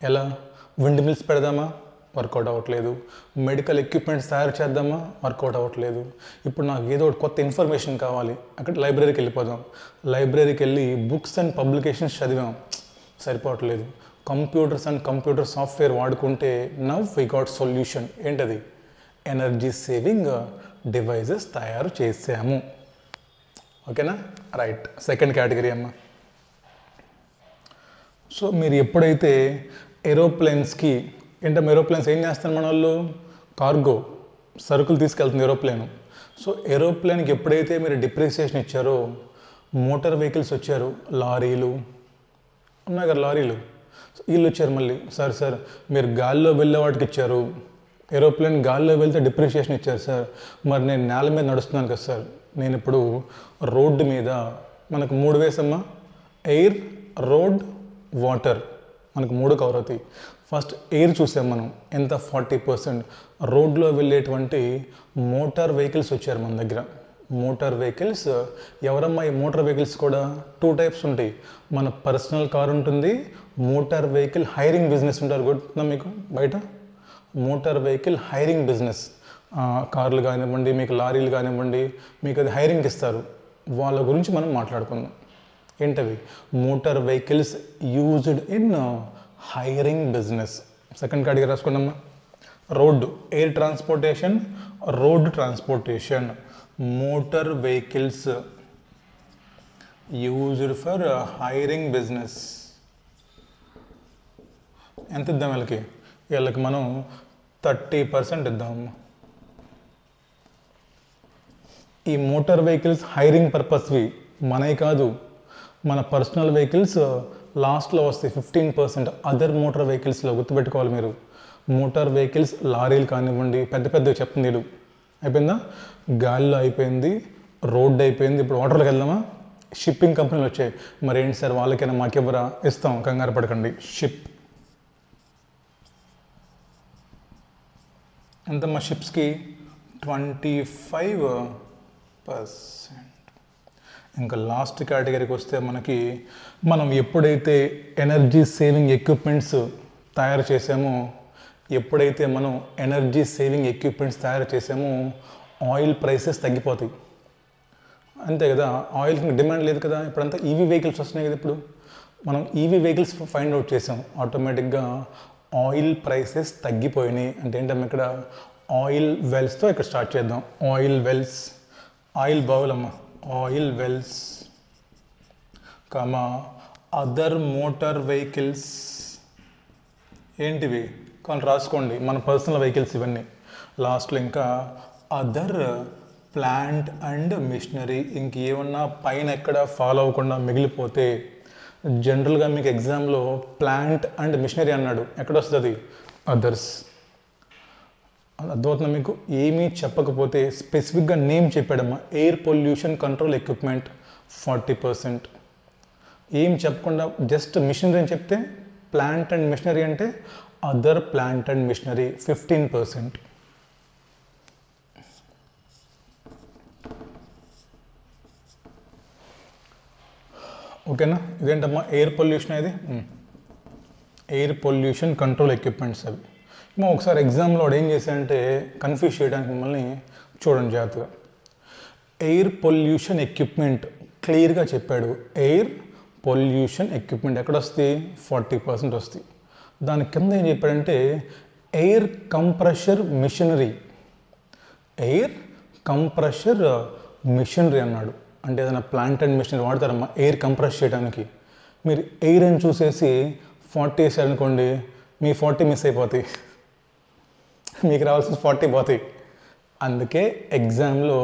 ఎలా? విండ్ మిల్స్ పెడదామా? వర్కౌట్ అవ్వట్లేదు. మెడికల్ ఎక్విప్మెంట్స్ తయారు చేద్దామా? వర్కౌట్ అవ్వట్లేదు. ఇప్పుడు నాకు ఏదో ఒకటి కొత్త ఇన్ఫర్మేషన్ కావాలి. అక్కడ లైబ్రరీకి వెళ్ళిపోదాం. లైబ్రరీకి వెళ్ళి బుక్స్ అండ్ పబ్లికేషన్స్ చదివాం, సరిపోవట్లేదు. కంప్యూటర్స్ అండ్ కంప్యూటర్ సాఫ్ట్వేర్ వాడుకుంటే నవ్ వి గాట్ సొల్యూషన్. ఏంటది? ఎనర్జీ సేవింగ్ డివైజెస్ తయారు చేసాము. ఓకేనా? రైట్. సెకండ్ కేటగిరీ అమ్మ. సో మీరు ఎప్పుడైతే ఏరోప్లేన్స్కి ఏరోప్లేన్స్ ఏం చేస్తారు మన వాళ్ళు? కార్గో సరుకులు తీసుకెళ్తుంది ఏరోప్లేను. సో ఏరోప్లేన్కి ఎప్పుడైతే మీరు డిప్రిసియేషన్ ఇచ్చారో, మోటార్ వెహికల్స్ వచ్చారు, లారీలు ఉన్నాయి కదా, లారీలు వీళ్ళు వచ్చారు. మళ్ళీ సార్ మీరు గాల్లో వెళ్ళే వాటికి ఇచ్చారు, ఏరోప్లేన్ గాల్లో వెళ్తే డిప్రిషియేషన్ ఇచ్చారు సార్. మరి నేను నేల మీద నడుస్తున్నాను కదా సార్, నేను ఇప్పుడు రోడ్డు మీద మనకు 3 వేసమ్మా, ఎయిర్, రోడ్, వాటర్, మనకు 3 కవర్ అవుతాయి. ఫస్ట్ ఎయిర్ చూసాం మనం, ఎంత 40%. రోడ్లో వెళ్ళేటువంటి మోటార్ వెహికల్స్ వచ్చారు మన దగ్గర. మోటార్ వెహికల్స్ ఎవరమ్మా? ఈ మోటార్ వెహికల్స్ కూడా 2 టైప్స్ ఉంటాయి. మన పర్సనల్ కార్ ఉంటుంది, మోటార్ వెహికల్ హైరింగ్ బిజినెస్ ఉంటారు. గుర్తుందా మీకు? బయట మోటార్ వెహికల్ హైరింగ్ బిజినెస్, కార్లు కానివ్వండి, మీకు లారీలు కానివ్వండి, మీకు అది హైరింగ్ ఇస్తారు. వాళ్ళ గురించి మనం మాట్లాడుకుందాం. ఏంటవి? Motor vehicles used in hiring business. Second category రాసుకున్నామా? Road, air transportation, road transportation. Motor vehicles used for hiring business. ఎంత ఇద్దాం వీళ్ళకి? వీళ్ళకి మనం 30% ఇద్దాం. ఈ మోటార్ వెహికల్స్ హైరింగ్ పర్పస్వి మనవి కాదు, మన పర్సనల్ వెహికల్స్ లాస్ట్లో వస్తాయి 15%. అదర్ మోటార్ వెహికల్స్లో గుర్తుపెట్టుకోవాలి మీరు. మోటార్ వెహికల్స్ లారీలు కానివ్వండి, పెద్ద పెద్దవి చెప్తుంది వీడు. అయిపోయిందా? గాలిలో అయిపోయింది, రోడ్డు అయిపోయింది. ఇప్పుడు వాటర్లోకి వెళ్దామా? షిప్పింగ్ కంపెనీలు వచ్చాయి. మరి ఏంటి సార్ వాళ్ళకైనా మాకెవరా? ఇస్తాం, కంగారు పడకండి. షిప్ ఎంతమ్మా షిప్స్కి? 25%. ఇంకా లాస్ట్ కేటగిరీకి వస్తే మనం ఎప్పుడైతే ఎనర్జీ సేవింగ్ ఎక్విప్మెంట్స్ తయారు చేసామో ఆయిల్ ప్రైసెస్ తగ్గిపోతాయి. అంతే కదా, ఆయిల్కి డిమాండ్ లేదు కదా. ఇప్పుడంతా ఈవీ వెహికల్స్ వస్తున్నాయి కదా. ఇప్పుడు మనం ఈవీ వెహికల్స్ ఫైండ్ అవుట్ చేసాం, ఆటోమేటిక్గా ఆయిల్ ప్రైసెస్ తగ్గిపోయినాయి. అంటే ఏంటమ్మా, ఇక్కడ ఆయిల్ వెల్స్తో ఇక్కడ స్టార్ట్ చేద్దాం. ఆయిల్ వెల్స్, ఆయిల్ బౌలమ్మా, oil wells comma other motor vehicles. ఏంటివి కానీ రాసుకోండి, మన పర్సనల్ వెహికల్స్ ఇవన్నీ. లాస్ట్లో ఇంకా అదర్ ప్లాంట్ అండ్ మిషనరీ. ఇంకేమన్నా పైన ఎక్కడ ఫాలో అవ్వకుండా మిగిలిపోతే, జనరల్గా మీకు ఎగ్జామ్లో ప్లాంట్ అండ్ మిషనరీ అన్నాడు, ఎక్కడ వస్తుంది? అదర్స్. అర్థమవుతుందా మీకు? ఏమీ చెప్పకపోతే స్పెసిఫిక్గా నేమ్ చెప్పాడమ్మా. Air pollution control equipment 40%. ఏం చెప్పకుండా జస్ట్ మిషనరీ అని చెప్తే, ప్లాంట్ అండ్ మిషనరీ అంటే అదర్ ప్లాంట్ అండ్ మిషనరీ 15%. ఓకేనా? ఇదేంటమ్మా ఎయిర్ పొల్యూషన్. ఇది ఎయిర్ పొల్యూషన్ కంట్రోల్ ఎక్విప్మెంట్స్. అవి ఒకసారి ఎగ్జామ్లో ఏం చేశాడంటే కన్ఫ్యూజ్ చేయడానికి మిమ్మల్ని చూడండి జాగ్రత్తగా. ఎయిర్ పొల్యూషన్ ఎక్విప్మెంట్ క్లియర్గా చెప్పాడు. ఎయిర్ పొల్యూషన్ ఎక్విప్మెంట్ ఎక్కడ వస్తుంది? 40% వస్తుంది. దాని కింద ఏం చెప్పాడంటే air compressor machinery, air compressor machinery అన్నాడు. అంటే ఏదైనా ప్లాంట్ అండ్ మిషనరీ వాడతారమ్మా ఎయిర్ కంప్రెస్ చేయడానికి. మీరు ఎయిర్ అని చూసేసి 40 వేసారనుకోండి, మీ 40 మిస్ అయిపోతాయి, మీకు రావాల్సిన 40 పోతాయి. అందుకే ఎగ్జామ్లో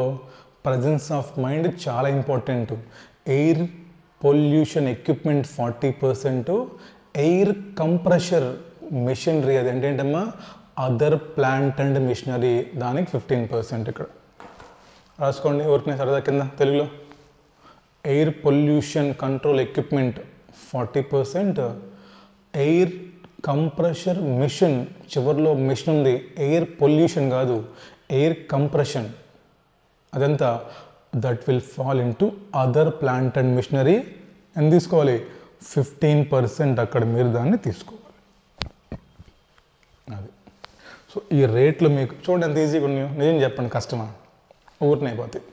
ప్రజెన్స్ ఆఫ్ మైండ్ చాలా important. Air pollution equipment 40%, air compressor machinery అది ఏంటంటమ్మా అదర్ ప్లాంట్ అండ్ మిషనరీ, దానికి 15%. ఇక్కడ రాసుకోండి ఊరికనే సరదా కింద తెలుగులో. Air pollution control equipment 40%, air compressor machine, చివరిలో మిషన్ ఉంది, ఎయిర్ పొల్యూషన్ కాదు, ఎయిర్ కంప్రెషన్, అదంతా that will fall into other plant and machinery. ఎంత తీసుకోవాలి? 15%. అక్కడ మీరు దాన్ని తీసుకోవాలి. అది. సో ఈ రేట్లు మీకు చూడండి ఎంత ఈజీగా ఉన్నాయో. నిజం చెప్పండి, కష్టమా? ఊరిని అయిపోతాయి.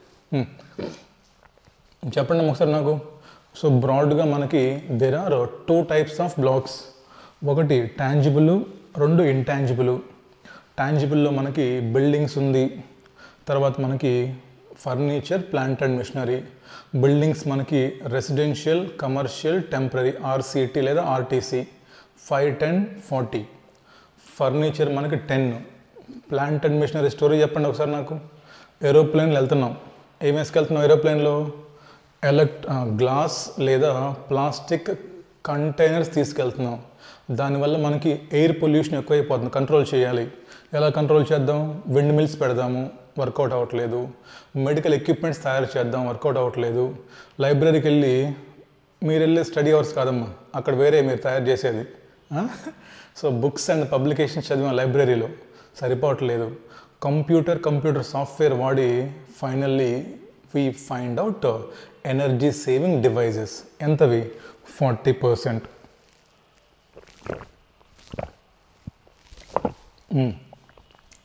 చెప్పండి ఒకసారి నాకు. సో బ్రాడ్గా మనకి there are 2 types of blocks. ఒకటి టాంజిబుల్, 2 ఇంటాంజిబుల్. టాంజిబుల్లో మనకి బిల్డింగ్స్ ఉంది, తర్వాత మనకి furniture, plant and machinery. Buildings మనకి రెసిడెన్షియల్, కమర్షియల్, టెంపరీ, ఆర్సిటీ లేదా ఆర్టీసీ 5, 10, 40. ఫర్నిచర్ మనకి 10. ప్లాంట్ అండ్ మిషనరీ స్టోరీ చెప్పండి ఒకసారి నాకు. ఏరోప్లేన్లో వెళ్తున్నాం, ఏం వేసుకెళ్తున్నాం ఏరోప్లేన్లో? గ్లాస్ లేదా ప్లాస్టిక్ కంటైనర్స్ తీసుకెళ్తున్నాం. దానివల్ల మనకి ఎయిర్ పొల్యూషన్ ఎక్కువైపోతుంది, కంట్రోల్ చేయాలి. ఎలా కంట్రోల్ చేద్దాం? విండ్ మిల్స్ పెడదాము, వర్కౌట్ అవ్వట్లేదు. మెడికల్ ఎక్విప్మెంట్స్ తయారు చేద్దాం, వర్కౌట్ అవ్వట్లేదు. లైబ్రరీకి వెళ్ళి మీరు వెళ్ళే స్టడీ అవర్స్ కాదమ్మా, అక్కడ వేరే మీరు తయారు చేసేది. సో బుక్స్ అండ్ పబ్లికేషన్స్ చదివాం లైబ్రరీలో, సరిపోవట్లేదు. కంప్యూటర్ సాఫ్ట్వేర్ వాడి finally we find out energy saving devices. ఎంతవి? 40%.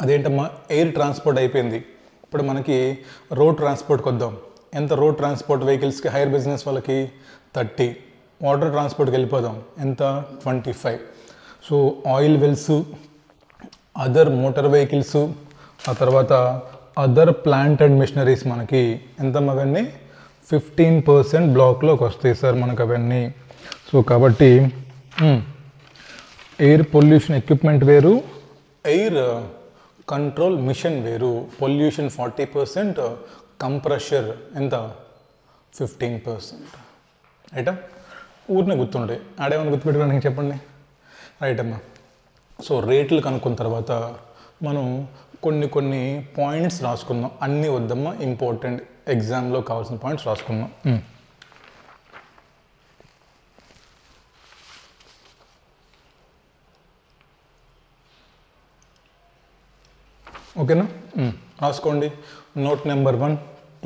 అదేంటమ్మా ఎయిర్ ట్రాన్స్పోర్ట్ అయిపోయింది. ఇప్పుడు మనకి రోడ్ ట్రాన్స్పోర్ట్కి వద్దాం. ఎంత రోడ్ ట్రాన్స్పోర్ట్ వెహికల్స్కి, హైర్ బిజినెస్ వాళ్ళకి 30. వాటర్ ట్రాన్స్పోర్ట్కి వెళ్ళిపోదాం, ఎంత? 25. So oil wells, other motor vehicles, ఆ తర్వాత అదర్ ప్లాంట్ అండ్ మిషనరీస్ మనకి ఎంతమ్మా? అవన్నీ 15% బ్లాక్లోకి వస్తాయి సార్ మనకు అవన్నీ. సో కాబట్టి ఎయిర్ పొల్యూషన్ ఎక్విప్మెంట్ వేరు, ఎయిర్ కంట్రోల్ మిషన్ వేరు. పొల్యూషన్ 40%, కంప్రెషర్ ఎంత? 15%. రైటా? ఊరినే గుర్తుండే, ఆడేమన్నా గుర్తుపెట్టుకోవడానికి చెప్పండి. రైట్ అమ్మా. సో రేట్లు కనుక్కున్న తర్వాత మనం కొన్ని పాయింట్స్ రాసుకుందాం. అన్నీ వద్దమ్మా, ఇంపార్టెంట్ ఎగ్జామ్లో కావాల్సిన పాయింట్స్ రాసుకుందాం. ఓకేనా? రాసుకోండి. Note number 1.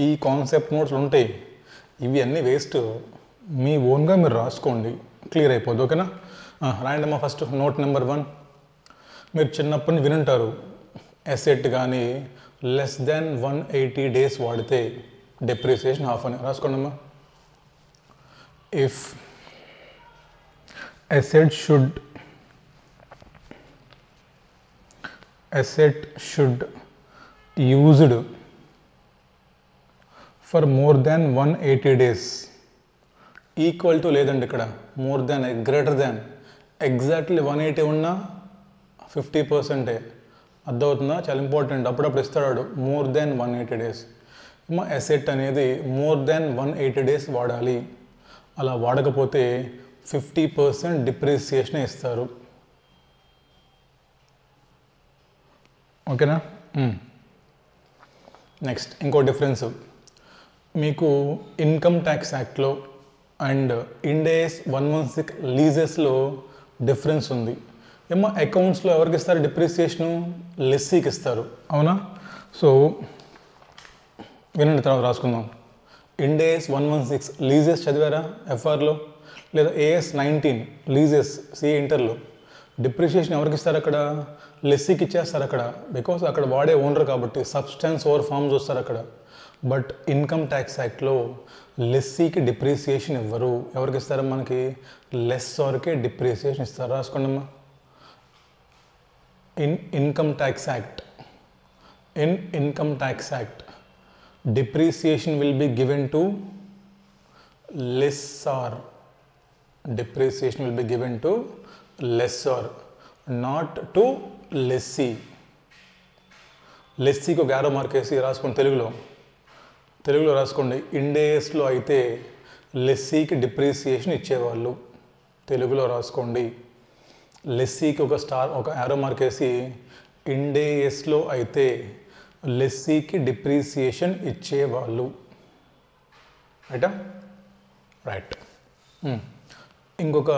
ఈ కాన్సెప్ట్ నోట్స్లు ఉంటాయి, ఇవి అన్నీ వేస్ట్, మీ ఓన్గా మీరు రాసుకోండి, క్లియర్ అయిపోద్ది. ఓకేనా? రాయండమ్మా. First note number 1. మీరు చిన్నప్పటి నుంచి వినుంటారు, అసెట్ కానీ లెస్ దాన్ 180 days వాడితే డెప్రిసియేషన్ హాఫ్ అని. రాసుకోండమ్మా. If asset should used for more than 180 days, equal to లేదండి, ఇక్కడ more than greater than, exactly 180 ఉన్నా 50%. అర్థమవుతుందా? చాలా ఇంపార్టెంట్, అప్పుడప్పుడు ఇస్తాడు మోర్ దాన్ 180 days. అసెట్ అనేది మోర్ దాన్ 180 days వాడాలి, అలా వాడకపోతే 50% డిప్రిసియేషన్ ఇస్తారు. ఓకేనా? నెక్స్ట్ ఇంకో డిఫరెన్స్ మీకు ఇన్కమ్ ట్యాక్స్ యాక్ట్లో అండ్ ఇండేస్ 116 లీజెస్లో డిఫరెన్స్ ఉంది. ఏమో అకౌంట్స్లో ఎవరికి ఇస్తారు డిప్రిసియేషను? లెస్సీకి ఇస్తారు, అవునా? సో వినండి, తర్వాత రాసుకుందాం. ఇండేస్ 116 లీజెస్ చదివారా ఎఫ్ఆర్లో? లేదా AS 19 లీజెస్ సిఏ ఇంటర్లో? డిప్రిషియేషన్ ఎవరికి ఇస్తారు అక్కడ? లెస్సీకి ఇచ్చేస్తారు అక్కడ, బికాస్ అక్కడ వాడే ఓనర్ కాబట్టి సబ్స్టాన్స్ ఓవర్ ఫార్మ్స్ వస్తారు అక్కడ. బట్ ఇన్కమ్ ట్యాక్స్ యాక్ట్లో లెస్సీకి డిప్రిసియేషన్ ఇవ్వరు. ఎవరికి ఇస్తారు? మనకి లెస్సార్కే డిప్రిసియేషన్ ఇస్తారు. రాసుకోండమ్మా. Income tax act depreciation will be given to lessor. Depreciation will be given to lessor, not to lessee. లెస్సీకి ఒక యారో మార్క్ వేసి రాసుకోండి. తెలుగులో రాసుకోండి. ఇండేస్లో అయితే లెస్సీకి డిప్రిసియేషన్ ఇచ్చేవాళ్ళు. తెలుగులో రాసుకోండి. లెస్సీకి ఒక యారో మార్క్ వేసి ఇండేస్లో అయితే లెస్సీకి డిప్రిసియేషన్ ఇచ్చేవాళ్ళు. రైట్. ఇంకొక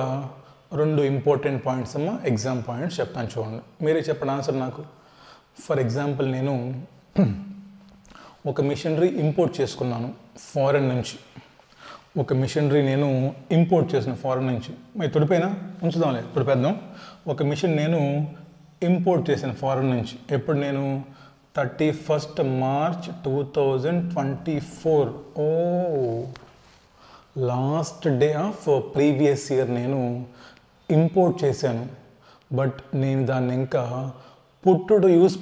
2 ఇంపార్టెంట్ పాయింట్స్ అమ్మ, ఎగ్జామ్ పాయింట్స్ చెప్తాను, చూడండి. మీరే చెప్పండి ఆన్సర్ నాకు. ఫర్ ఎగ్జాంపుల్, నేను ఒక మిషనరీ ఇంపోర్ట్ చేసుకున్నాను ఫారెన్ నుంచి. నేను ఇంపోర్ట్ చేసిన ఫారెన్ నుంచి. మరి తుడిపోయినా ఉంచుదాంలే, తుడిపేద్దాం. ఒక మిషన్ నేను ఇంపోర్ట్ చేసిన ఫారెన్ నుంచి. ఎప్పుడు? నేను 31st March 2024. Last day of previous year నేను ఇంపోర్ట్ చేశాను. బట్ నేను దాన్ని ఇంకా పుట్ టు యూస్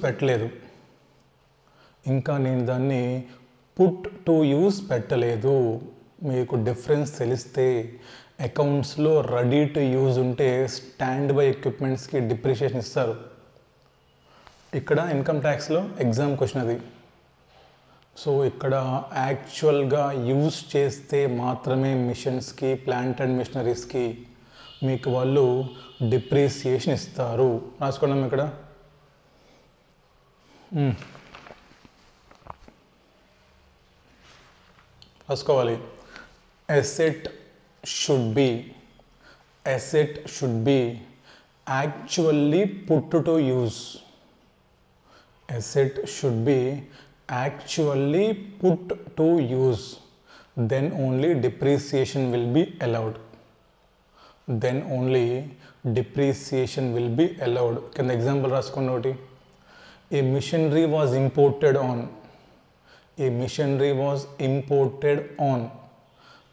పెట్టలేదు. మీకు డిఫరెన్స్ తెలిస్తే అకౌంట్స్లో రెడీ టు యూజ్ ఉంటే స్టాండ్ బై ఎక్విప్మెంట్స్కి డిప్రిషియేషన్ ఇస్తారు. ఇక్కడ ఇన్కమ్ ట్యాక్స్లో ఎగ్జామ్ క్వశ్చన్ అది. సో ఇక్కడ యాక్చువల్గా యూజ్ చేస్తే మాత్రమే మిషన్స్కి, ప్లాంట్ అండ్ మిషనరీస్కి మీకు వాళ్ళు డిప్రిసియేషన్ ఇస్తారు. రాసుకున్నాం ఇక్కడ. రాసుకోవాలి. Asset should be actually put to use. Asset should be actually put to use, then only depreciation will be allowed. Can the example raskondi oti? A machinery was imported on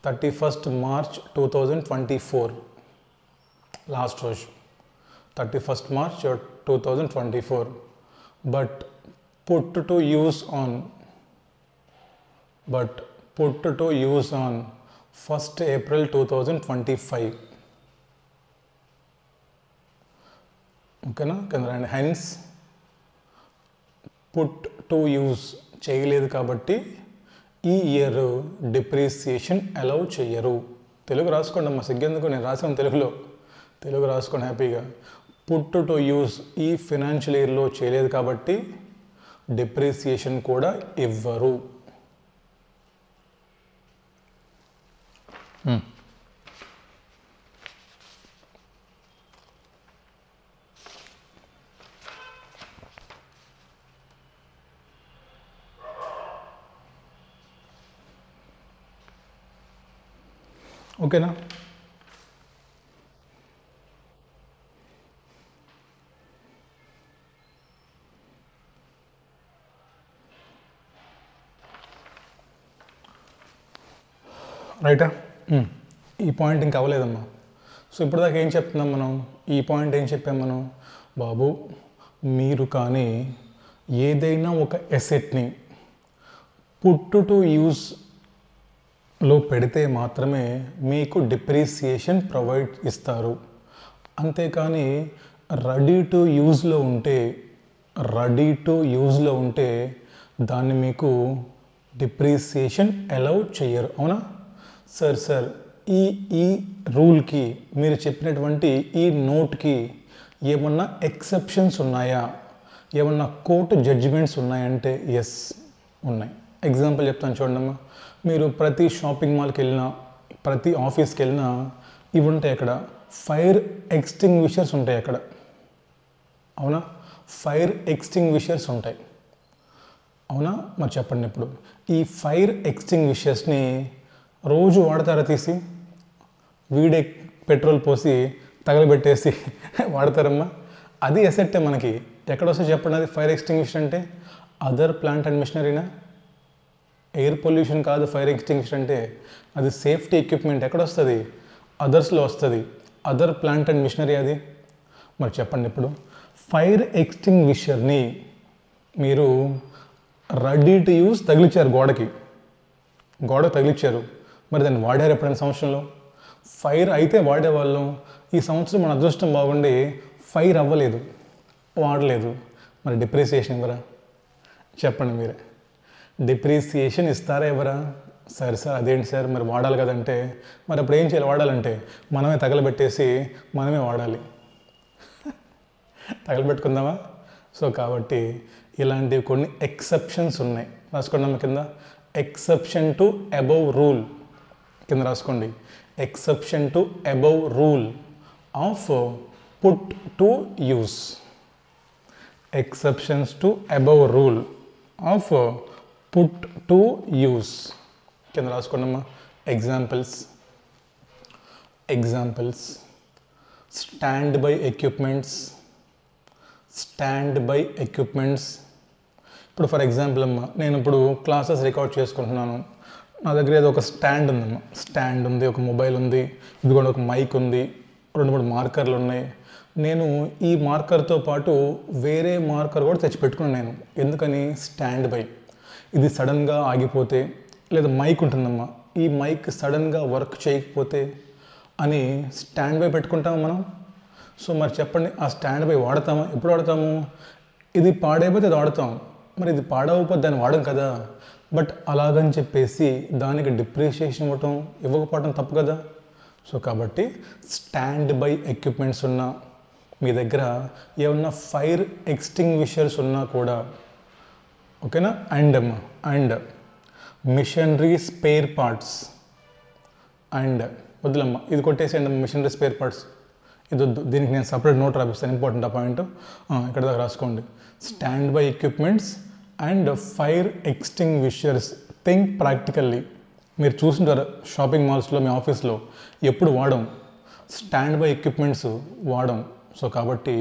31st March 2024. Last రోజు 31st March 2024. But put to use on 1st April 2025. ఓకేనా? హెన్స్ పుట్ టు యూస్ చేయలేదు కాబట్టి ఈ ఇయర్ డిప్రిసియేషన్ అలౌ చేయరు. తెలుగు రాసుకోండి అమ్మా, సిగ్గెందుకు, నేను రాసాను తెలుగు రాసుకోండి హ్యాపీగా. పుట్ టు యూస్ ఈ ఫినాన్షియల్ ఇయర్లో చేయలేదు కాబట్టి డిప్రిసియేషన్ కూడా ఇవ్వరు. ఓకేనా? రైటా? ఈ పాయింట్ ఇంకా అవ్వలేదమ్మా. సో ఇప్పుడు దాకా ఏం చెప్తున్నాం మనం? ఈ పాయింట్ ఏం చెప్పాం మనం? బాబు మీరు కానీ ఏదైనా ఒక ఎసెట్ని పుట్ టు యూస్లో పెడితే మాత్రమే మీకు డిప్రిసియేషన్ ప్రొవైడ్ ఇస్తారు. అంతేకాని రెడీ టు యూజ్లో ఉంటే దాన్ని మీకు డిప్రిసియేషన్ అలౌ చేయరు. అవునా సార్? ఈ రూల్కి మీరు చెప్పినటువంటి ఈ నోట్కి ఏమన్నా ఎక్సెప్షన్స్ ఉన్నాయా? ఏమన్నా కోర్టు జడ్జిమెంట్స్ ఉన్నాయంటే ఎస్ ఉన్నాయి. ఎగ్జాంపుల్ చెప్తాను చూడమ్మా. మీరు ప్రతి షాపింగ్ మాల్కి వెళ్ళినా, ప్రతి ఆఫీస్కి వెళ్ళినా ఇవి ఉంటాయి. అక్కడ ఫైర్ ఎక్స్టింగ్విషర్స్ ఉంటాయి అక్కడ. అవునా? ఫైర్ ఎక్స్టింగ్విషర్స్ ఉంటాయి. అవునా? మరి చెప్పండి ఇప్పుడు ఈ ఫైర్ ఎక్స్టింగ్విషర్స్ని రోజు వాడతారా? తీసి వీడే పెట్రోల్ పోసి తగలబెట్టేసి వాడతారమ్మా? అది ఎసెట్టే మనకి. ఎక్కడ వస్తే చెప్పండి అది ఫైర్ ఎక్స్టింగ్విషర్ అంటే? అదర్ ప్లాంట్ అండ్ మిషనరీనా? ఎయిర్ పొల్యూషన్ కాదు ఫైర్ ఎక్స్టింగ్విషర్ అంటే. అది సేఫ్టీ ఎక్విప్మెంట్. ఎక్కడ వస్తుంది? అదర్స్లో వస్తుంది. అదర్ ప్లాంట్ అండ్ మిషనరీ అది. మరి చెప్పండి ఇప్పుడు ఫైర్ ఎక్స్టింగ్విషర్ని మీరు రెడీ టు యూజ్ తగిలించారు, గోడ తగిలించారు. మరి దాన్ని వాడారు ఎప్పుడైనా సంవత్సరంలో? ఫైర్ అయితే వాడేవాళ్ళం. ఈ సంవత్సరం మన అదృష్టం బాగుండి ఫైర్ అవ్వలేదు, వాడలేదు. మరి డిప్రిసియేషన్ ఇవ్వరా? చెప్పండి మీరే. డిప్రిసియేషన్ ఇస్తారా ఇవ్వరా? సార్ అదేంటి సార్ మరి వాడాలి కదంటే, మరి అప్పుడు ఏం చేయాలి? వాడాలంటే మనమే తగలబెట్టేసి మనమే వాడాలి. తగలబెట్టుకుందామా? సో కాబట్టి ఇలాంటివి కొన్ని ఎక్సెప్షన్స్ ఉన్నాయి. రాసుకోండి కింద. ఎక్సెప్షన్ టు అబౌవ్ రూల్ కింద రాసుకోండి. Exception to above rule of put to use. Exceptions to above rule of put to use కింద రాసుకోండమ్మా. Examples stand by equipments. ఇప్పుడు ఫర్ ఎగ్జాంపుల్ అమ్మా, నేను ఇప్పుడు క్లాసెస్ రికార్డ్ చేసుకుంటున్నాను. నా దగ్గర ఏదో ఒక స్టాండ్ ఉందమ్మా. స్టాండ్ ఉంది, ఒక మొబైల్ ఉంది, ఇది కూడా ఒక మైక్ ఉంది, 2-3 మార్కర్లు ఉన్నాయి. నేను ఈ మార్కర్తో పాటు వేరే మార్కర్ కూడా తెచ్చిపెట్టుకున్నాను నేను. ఎందుకని? Stand by. ఇది సడన్గా ఆగిపోతే, లేదా మైక్ ఉంటుందమ్మా, ఈ మైక్ సడన్గా వర్క్ చేయకపోతే అని స్టాండ్ బై పెట్టుకుంటాము మనం. సో మరి చెప్పండి, ఆ స్టాండ్ బై వాడతామా? ఎప్పుడు వాడతాము? ఇది పాడైపోతే అది వాడతాం. మరి ఇది పాడవకపోతే దాన్ని వాడం కదా. బట్ అలాగని చెప్పేసి దానికి డిప్రిసియేషన్ ఇవ్వకపోవడం తప్పు కదా. సో కాబట్టి స్టాండ్ బై ఎక్విప్మెంట్స్ ఉన్నా, మీ దగ్గర ఏమన్నా ఫైర్ ఎక్స్టింగ్విషర్స్ ఉన్నా కూడా ఓకేనా. And machinery spare parts. And వద్దులమ్మ, ఇది కొట్టేసేయండి. మిషనరీ స్పేర్ పార్ట్స్ ఇది వద్దు, దీనికి నేను సపరేట్ నోట్ రాపిస్తాను. ఇంపార్టెంట్ ఆ పాయింట్ ఇక్కడ దాకా రాసుకోండి. Stand by equipments and fire extinguishers. Think practically. మీరు చూసింటారు షాపింగ్ మాల్స్లో, మీ ఆఫీస్లో ఎప్పుడు వాడం స్టాండ్ బై ఎక్విప్మెంట్స్ వాడం. సో కాబట్టి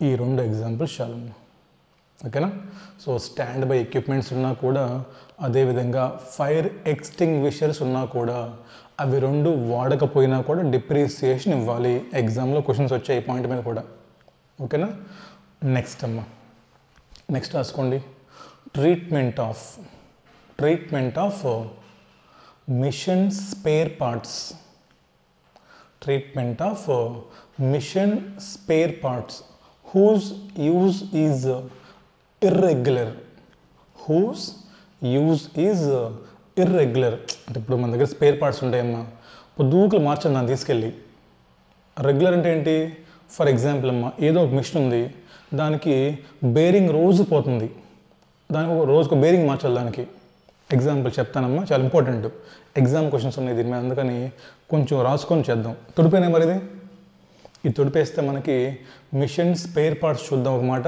ఈ 2 ఎగ్జాంపుల్స్ చాలు. ఓకేనా. సో స్టాండ్ బై ఎక్విప్మెంట్స్ ఉన్నా కూడా, అదేవిధంగా ఫైర్ ఎక్స్టింగ్విషర్స్ ఉన్నా కూడా, అవి 2 వాడకపోయినా కూడా డిప్రిసియేషన్ ఇవ్వాలి. ఎగ్జామ్లో క్వశ్చన్స్ వచ్చాయి ఈ పాయింట్ మీద కూడా. ఓకేనా. నెక్స్ట్ రాసుకోండి. Treatment of machine spare parts. Treatment of machine spare parts whose use is irregular. అంటే ఇప్పుడు మన దగ్గర స్పేర్ పార్ట్స్ ఉంటాయమ్మా, పొద్దుకులు మార్చాలి దాన్ని తీసుకెళ్ళి. రెగ్యులర్ అంటే ఏంటి? ఫర్ ఎగ్జాంపుల్ అమ్మా, ఏదో ఒక మిషన్ ఉంది, దానికి బేరింగ్ రోజు పోతుంది, దానికి ఒక రోజుకు బేరింగ్ మార్చాలి దానికి. ఎగ్జాంపుల్ చెప్తానమ్మా, చాలా ఇంపార్టెంట్. ఎగ్జామ్ క్వశ్చన్స్ ఉన్నాయి దీని మీద, అందుకని కొంచెం రాసుకొని చేద్దాం. తుడిపోయినా మరి ఇది తుడిపేస్తే మనకి మిషన్ స్పేర్ పార్ట్స్ చూద్దాం ఒక మాట.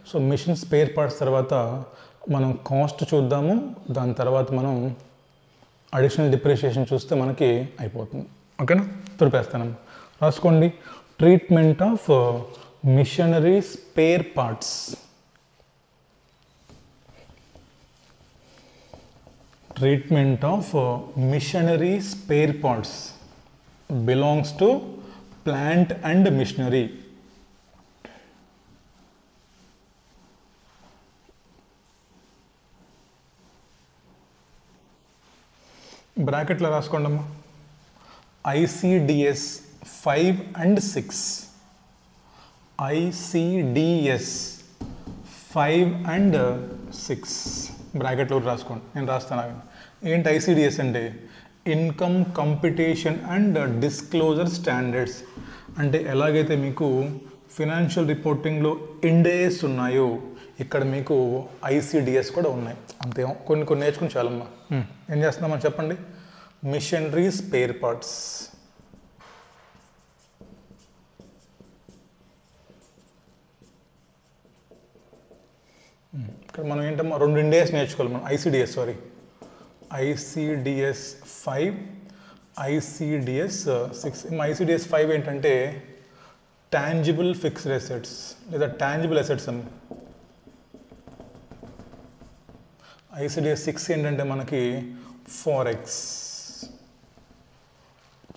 సో మిషన్ స్పేర్ పార్ట్స్ తర్వాత మనం కాస్ట్ చూద్దాము, దాని తర్వాత మనం అడిషనల్ డిప్రిషియేషన్ చూస్తే మనకి అయిపోతుంది. ఓకేనా, తుడిపేస్తానమ్మా. రాసుకోండి. Treatment of machinery spare parts. Treatment of machinery spare parts belongs to plant and machinery. Bracket la raskondamma. ICDS 5 and 6. ICDS 5 and 6. బ్రాకెట్లో రాసుకోండి, నేను రాస్తాను. అవి ఏంటి? ఐసిడిఎస్ అంటే income competition and disclosure standards. అంటే ఎలాగైతే మీకు ఫినాన్షియల్ రిపోర్టింగ్లో ఇండేస్ ఉన్నాయో ఇక్కడ మీకు ఐసిడిఎస్ కూడా ఉన్నాయి. అంతే, కొన్ని నేర్చుకుని చాలమ్మా. ఏం చేస్తున్నామని చెప్పండి. Machinery spare parts. ఇక్కడ మనం ఏంటమ్మా 2 ఇండేస్ నేర్చుకోవాలి మనం. ICDS ICDS 5, ICDS 6. ఐసిడిఎస్ 5 ఏంటంటే టాంజిబుల్ ఫిక్స్డ్ అసెట్స్ లేదా టాంజిబుల్ అసెట్స్ అమ్మ. ఐసిడిఎస్ 6 ఏంటంటే మనకి ఫారెక్స్.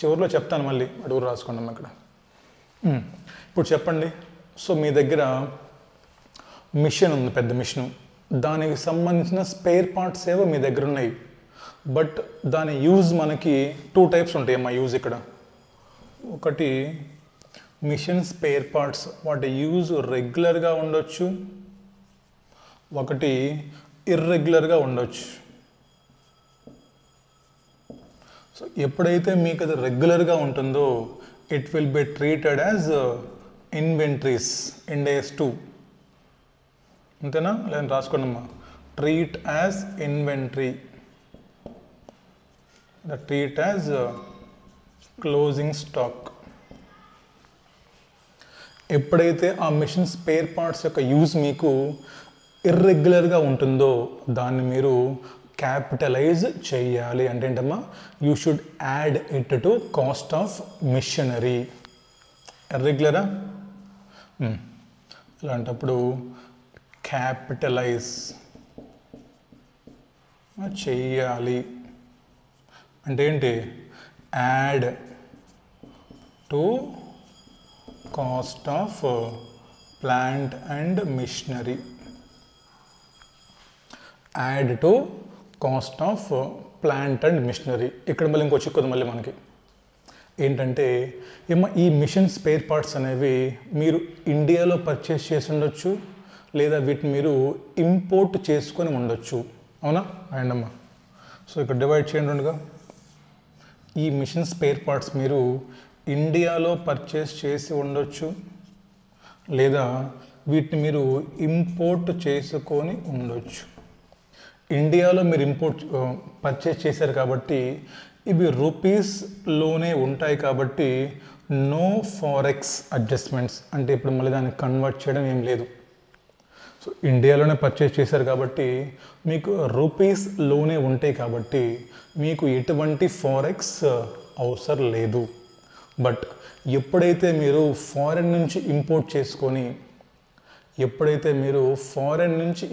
చివరిలో చెప్తాను, మళ్ళీ అడుగు రాసుకోండి అమ్మ ఇక్కడ. ఇప్పుడు చెప్పండి. సో మీ దగ్గర మిషన్ ఉంది, పెద్ద మిషను. దానికి సంబంధించిన స్పేర్ పార్ట్స్ ఏవో మీ దగ్గర ఉన్నాయి. బట్ దాని యూజ్ మనకి 2 టైప్స్ ఉంటాయి అమ్మా యూజ్ ఇక్కడ. ఒకటి మిషన్ స్పేర్ పార్ట్స్, వాటి యూజ్ రెగ్యులర్గా ఉండొచ్చు, ఒకటి ఇర్రెగ్యులర్గా ఉండొచ్చు. సో ఎప్పుడైతే మీకు అది రెగ్యులర్గా ఉంటుందో it will be treated as inventories, ఇండేస్ 2. అంతేనా? లేదని రాసుకోండమ్మా. Treat as inventory, treat as closing stock. ఎప్పుడైతే ఆ మిషన్ స్పేర్ పార్ట్స్ యొక్క యూజ్ మీకు ఇర్రెగ్యులర్గా ఉంటుందో దాన్ని మీరు క్యాపిటలైజ్ చేయాలి. అంటే ఏంటమ్మా, you should add it to cost of machinery. ఇర్రెగ్యులరా? ఇలాంటప్పుడు క్యాపిటలైజ్ చెయ్యాలి. అంటే ఏంటి? Add to cost of plant and machinery. Add to cost of plant and machinery. ఇక్కడ మళ్ళీ ఇంకో చిక్కుది మళ్ళీ మనకి ఏంటంటే ఈ మిషన్ స్పేర్ పార్ట్స్ అనేవి మీరు ఇండియాలో పర్చేస్ చేసి ఉండొచ్చు, లేదా వీటిని మీరు ఇంపోర్ట్ చేసుకొని ఉండొచ్చు. అవునా? అమ్మా. సో ఇక్కడ డివైడ్ చేయండి రెండుగా. ఈ మిషన్ స్పేర్ పార్ట్స్ మీరు ఇండియాలో పర్చేస్ చేసి ఉండొచ్చు, లేదా వీటిని మీరు ఇంపోర్ట్ చేసుకొని ఉండొచ్చు. ఇండియాలో మీరు పర్చేస్ చేశారు కాబట్టి ఇవి రూపీస్లోనే ఉంటాయి కాబట్టి నో ఫారెక్స్ అడ్జస్ట్మెంట్స్. అంటే ఇప్పుడు మళ్ళీ దాన్ని కన్వర్ట్ చేయడం ఏం లేదు. సో ఇండియాలోనే పర్చేస్ చేశారు కాబట్టి మీకు రూపీస్లోనే ఉంటాయి కాబట్టి మీకు ఎటువంటి ఫారెక్స్ అవసరం లేదు. బట్ ఎప్పుడైతే మీరు ఫారెన్ నుంచి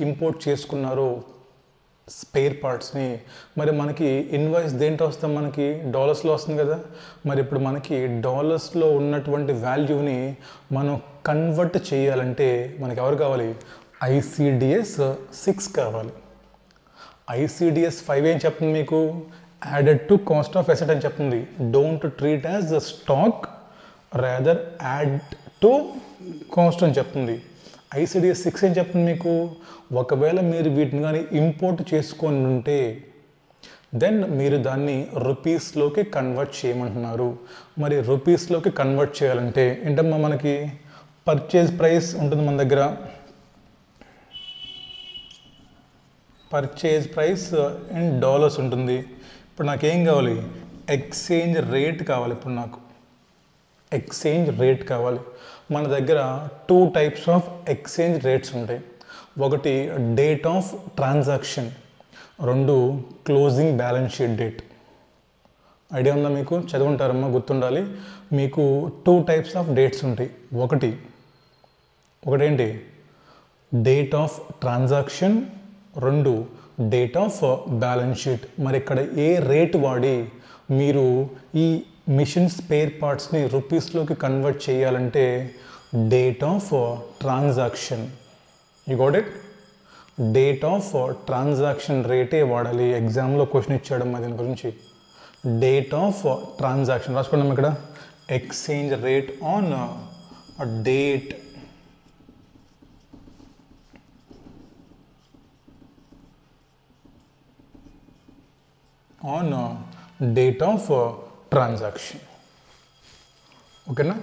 ఇంపోర్ట్ చేసుకున్నారో స్పేర్ పార్ట్స్ని, మరి మనకి ఇన్వాయిస్ దేంట్లో వస్తాం? మనకి డాలర్స్లో వస్తుంది కదా. మరి ఇప్పుడు మనకి డాలర్స్లో ఉన్నటువంటి వాల్యూని మనం కన్వర్ట్ చేయాలంటే మనకి ఎవరు కావాలి? ఐసిడిఎస్ 6 కావాలి. ఐసిడిఎస్ 5 ఏం చెప్తుంది మీకు? Added to cost of asset అని చెప్తుంది. Don't treat as the stock, rather add to cost అని చెప్తుంది. ఐసిడిఎస్ 6 ఏం చెప్తుంది మీకు? ఒకవేళ మీరు వీటిని కానీ ఇంపోర్ట్ చేసుకొని ఉంటే దెన్ మీరు దాన్ని రూపీస్లోకి కన్వర్ట్ చేయమంటున్నారు. మరి రూపీస్లోకి కన్వర్ట్ చేయాలంటే ఏంటమ్మా, మనకి పర్చేజ్ ప్రైస్ ఉంటుంది మన దగ్గర. పర్చేజ్ ప్రైస్ ఇన్ డాలర్స్ ఉంటుంది. ఇప్పుడు నాకేం కావాలి? ఎక్స్చేంజ్ రేట్ కావాలి. ఇప్పుడు నాకు ఎక్స్చేంజ్ రేట్ కావాలి. మన దగ్గర 2 టైప్స్ ఆఫ్ ఎక్స్చేంజ్ రేట్స్ ఉంటాయి. ఒకటి date of transaction, 2 closing balance sheet date. Idea ఉందా మీకు? చదువుంటారమ్మా, గుర్తుండాలి. మీకు 2 టైప్స్ ఆఫ్ డేట్స్ ఉంటాయి. ఒకటేంటి date of transaction, 2 date of balance sheet. మరి ఇక్కడ ఏ రేట్ వాడి మీరు ఈ మిషన్ స్పేర్ పార్ట్స్ని రూపీస్లోకి కన్వర్ట్ చేయాలంటే date of transaction. You got it? Date of transaction రేటే వాడాలి. ఎగ్జామ్లో క్వశ్చన్ ఇచ్చాడమ్మా దీని గురించి. డేట్ ఆఫ్ ట్రాన్సాక్షన్ రాసుకున్నాం ఇక్కడ. Exchange rate on date on date of transaction. ఓకేనా?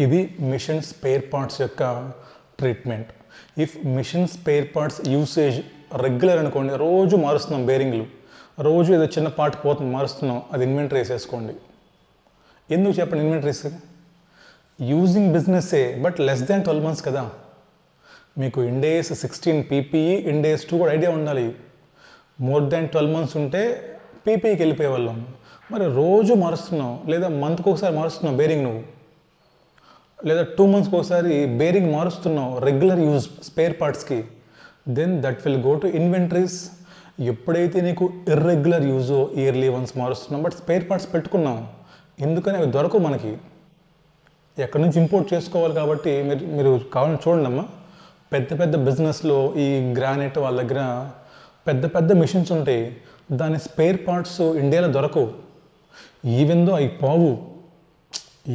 ఇది మిషన్ స్పేర్ పార్ట్స్ యొక్క ట్రీట్మెంట్. If machine spare parts usage regular అనుకోండి, రోజు మారుస్తున్నాం బేరింగ్లు, రోజు ఏదో చిన్న పార్ట్ పోతుంది మారుస్తున్నాం, అది ఇన్వెంటరీ వేసేసుకోండి. ఎందుకు చెప్పండి ఇన్వెంటరీస్? యూజింగ్ బిజినెస్సే, బట్ లెస్ దాన్ 12 months కదా. మీకు ఇండేస్ 16 పీపీఈ, ఇండేస్ 2 కూడా ఐడియా ఉండాలి. మోర్ దాన్ 12 months ఉంటే పీపీఈకి వెళ్ళిపోయే వాళ్ళం. మరి రోజు మారుస్తున్నావు, లేదా మంత్కి ఒకసారి మారుస్తున్నావు బేరింగ్ నువ్వు, లేదా 2 monthsకి ఒకసారి బేరింగ్ మారుస్తున్నావు రెగ్యులర్ యూజ్ స్పేర్ పార్ట్స్కి, then that will go to inventories. ఎప్పుడైతే నీకు ఇర్రెగ్యులర్ యూజో ఇయర్లీ వన్స్ మారుస్తున్నావు, బట్ స్పేర్ పార్ట్స్ పెట్టుకున్నాం, ఎందుకని అవి దొరకవు మనకి, ఎక్కడి నుంచి ఇంపోర్ట్ చేసుకోవాలి. కాబట్టి మీరు కావాలని చూడండి అమ్మా, పెద్ద పెద్ద బిజినెస్లో ఈ గ్రానైట్ వాళ్ళ దగ్గర పెద్ద పెద్ద మిషన్స్ ఉంటాయి, దాని స్పేర్ పార్ట్స్ ఇండియాలో దొరకవు. ఈవెన్ దో అవి పోవు,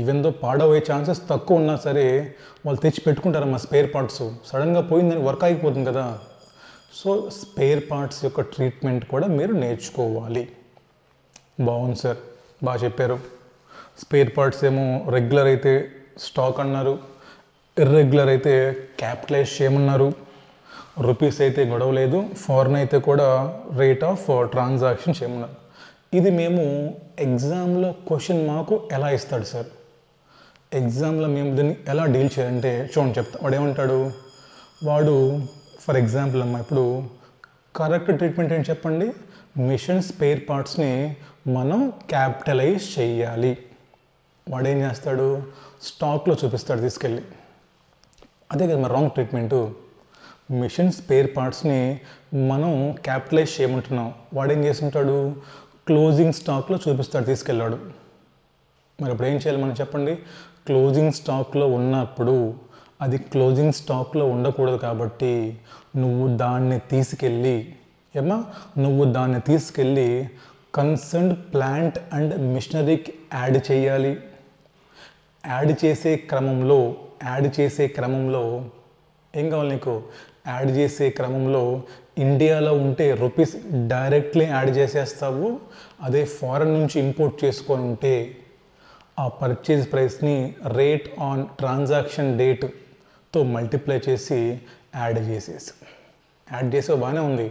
ఈవెన్ దో పాడవే ఛాన్సెస్ తక్కువ ఉన్నా సరే వాళ్ళు తెచ్చి పెట్టుకుంటారమ్మా స్పేర్ పార్ట్స్. సడన్గా పోయిందని వర్క్ అయిపోతుంది కదా. సో స్పేర్ పార్ట్స్ యొక్క ట్రీట్మెంట్ కూడా మీరు నేర్చుకోవాలి. బాగుంది సార్, బాగా చెప్పారు. స్పేర్ పార్ట్స్ ఏమో రెగ్యులర్ అయితే స్టాక్ అన్నారు, ఇర్రెగ్యులర్ అయితే క్యాపిటలైజ్ చేయమన్నారు, రూపీస్ అయితే గొడవ లేదు, ఫారెన్ అయితే కూడా రేట్ ఆఫ్ ట్రాన్సాక్షన్ చేయమన్నారు. ఇది మేము ఎగ్జామ్లో క్వశ్చన్ మాకు ఎలా ఇస్తాడు సార్, ఎగ్జామ్లో మేము దీన్ని ఎలా డీల్ చేయాలంటే చూడండి చెప్తా. వాడు ఏమంటాడు, వాడు ఫర్ ఎగ్జాంపుల్ అమ్మా, ఇప్పుడు కరెక్ట్ ట్రీట్మెంట్ ఏంటి చెప్పండి, మిషన్ స్పేర్ పార్ట్స్ని మనం క్యాపిటలైజ్ చేయాలి. వాడు ఏం చేస్తాడు, స్టాక్లో చూపిస్తాడు తీసుకెళ్ళి. అదే కదా మరి రాంగ్ ట్రీట్మెంటు. మిషన్ స్పేర్ పార్ట్స్ని మనం క్యాపిటలైజ్ చేయమంటున్నాం, వాడు ఏం చేస్తుంటాడు, క్లోజింగ్ స్టాక్లో చూపిస్తాడు తీసుకెళ్ళాడు. మరి ఇప్పుడు ఏం చేయాలి మనం చెప్పండి, క్లోజింగ్ స్టాక్లో ఉన్నప్పుడు అది క్లోజింగ్ స్టాక్లో ఉండకూడదు. కాబట్టి నువ్వు దాన్ని తీసుకెళ్ళి కన్సర్న్డ్ ప్లాంట్ అండ్ మిషనరీకి యాడ్ చేయాలి. యాడ్ చేసే క్రమంలో ఏం కావాలి నీకు, యాడ్ చేసే క్రమంలో ఇండియాలో ఉంటే రూపీస్ డైరెక్ట్లీ యాడ్ చేసేస్తావు. అదే ఫారెన్ నుంచి ఇంపోర్ట్ చేసుకొని ఉంటే ఆ పర్చేజ్ ప్రైస్ని రేట్ ఆన్ ట్రాన్సాక్షన్ డేట్తో మల్టిప్లై చేసి యాడ్ చేసావు, బాగానే ఉంది.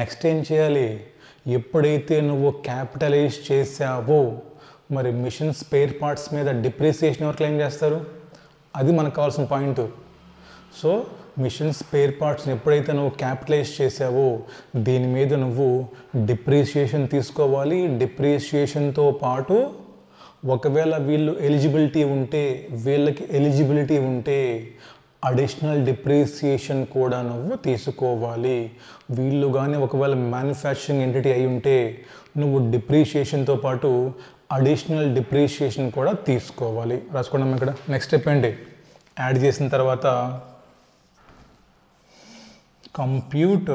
నెక్స్ట్ ఏం చేయాలి, ఎప్పుడైతే నువ్వు క్యాపిటలైజ్ చేసావో మరి మిషన్ స్పేర్ పార్ట్స్ మీద డిప్రిసియేషన్ ఎవరు క్లెయిమ్ చేస్తారు, అది మనకు కావాల్సిన పాయింట్. సో మిషన్ స్పేర్ పార్ట్స్ని ఎప్పుడైతే నువ్వు క్యాపిటలైజ్ చేసావో దీని మీద నువ్వు డిప్రిసియేషన్ తీసుకోవాలి. డిప్రిసియేషన్తో పాటు ఒకవేళ వీళ్ళకి ఎలిజిబిలిటీ ఉంటే అడిషనల్ డిప్రిసియేషన్ కూడా నువ్వు తీసుకోవాలి. వీళ్ళు కానీ ఒకవేళ మ్యానుఫ్యాక్చరింగ్ ఎంటిటీ అయి ఉంటే నువ్వు డిప్రిసియేషన్తో పాటు అడిషనల్ డిప్రిసియేషన్ కూడా తీసుకోవాలి. రాసుకున్నాం ఇక్కడ. నెక్స్ట్ స్టెప్ ఏంటి, యాడ్ చేసిన తర్వాత compute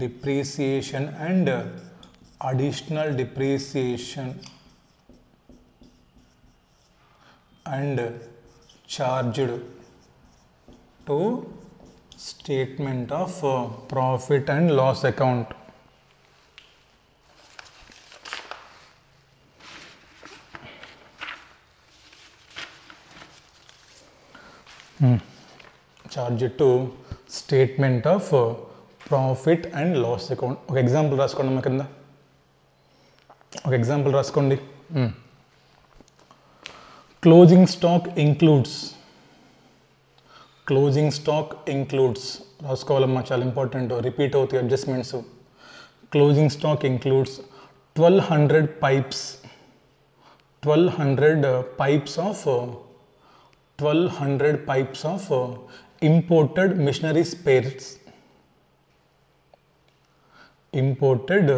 depreciation and additional depreciation and charged to statement of profit and loss account. Charged to statement of profit and loss account. ఒక ఎగ్జాంపుల్ రాసుకోండి మా కింద, ఒక ఎగ్జాంపుల్ రాసుకోండి. Closing stock includes closing stock includes, రాసుకోవాలమ్మా, చాలా ఇంపార్టెంట్, రిపీట్ అవుతాయి adjustments. Closing stock includes 1200 pipes, 1200 pipes of imported machinery spares, imported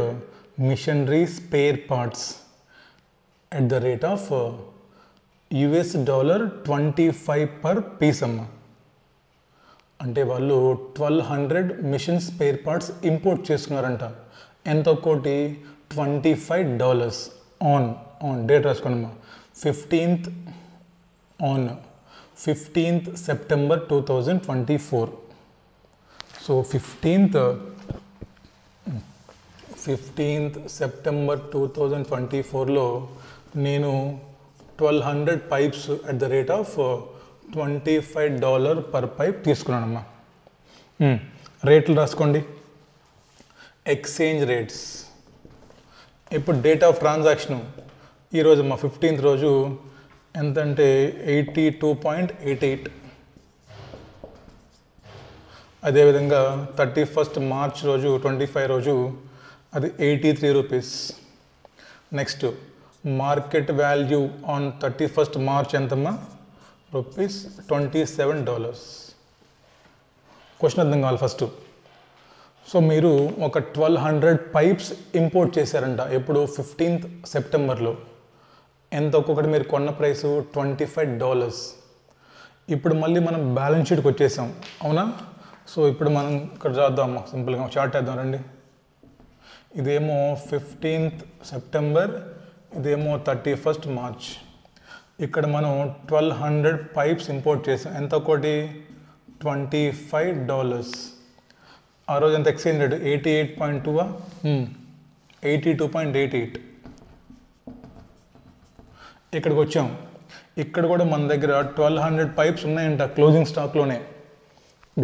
machinery spare parts at the rate of $25 per piece అమ్మా. అంటే వాళ్ళు 1200 మిషన్ స్పేర్ పార్ట్స్ ఇంపోర్ట్ చేసుకున్నారంట. ఎంత ఒక్కోటి? $25 ఆన్ డేట్ రాసుకోండి. 15th September 2024. So 15th September 2024లో నేను 1200 pipes at the rate of $25 per pipe తీసుకున్నానమ్మా. రేట్లు రాసుకోండి. Exchange rates. ఇప్పుడు డేట్ ఆఫ్ ట్రాన్సాక్షన్ ఈరోజు మా 15th రోజు ఎంత అంటే 82.88. అదేవిధంగా 31st March రోజు 25 రోజు అది 83 rupees. Next market value on 31st March ఎంతమ్మా? $27. క్వశ్చన్ అర్థం కావాలి ఫస్ట్. సో మీరు ఒక 1200 పైప్స్ ఇంపోర్ట్ చేశారంట. ఎప్పుడు? 15th Septemberలో. ఎంత ఒక్కొక్కటి మీరు కొన్న ప్రైసు? $25. ఇప్పుడు మళ్ళీ మనం బ్యాలెన్స్ షీట్కి వచ్చేసాం, అవునా? సో ఇప్పుడు మనం ఇక్కడ రాద్దాం, సింపుల్గా చార్ట్ వేద్దాం రండి. ఇదేమో 15th September, ఇదేమో 31st March. ఇక్కడ మనం 1200 పైప్స్ ఇంపోర్ట్ చేసాం. ఎంత ఒక్కటి? $25. ఆ రోజు ఎంత ఎక్స్చేంజ్ రేట్? 88.2, 82.88. ఇక్కడికి వచ్చాం. ఇక్కడ కూడా మన దగ్గర 1200 పైప్స్ ఉన్నాయంట క్లోజింగ్ స్టాక్లోనే.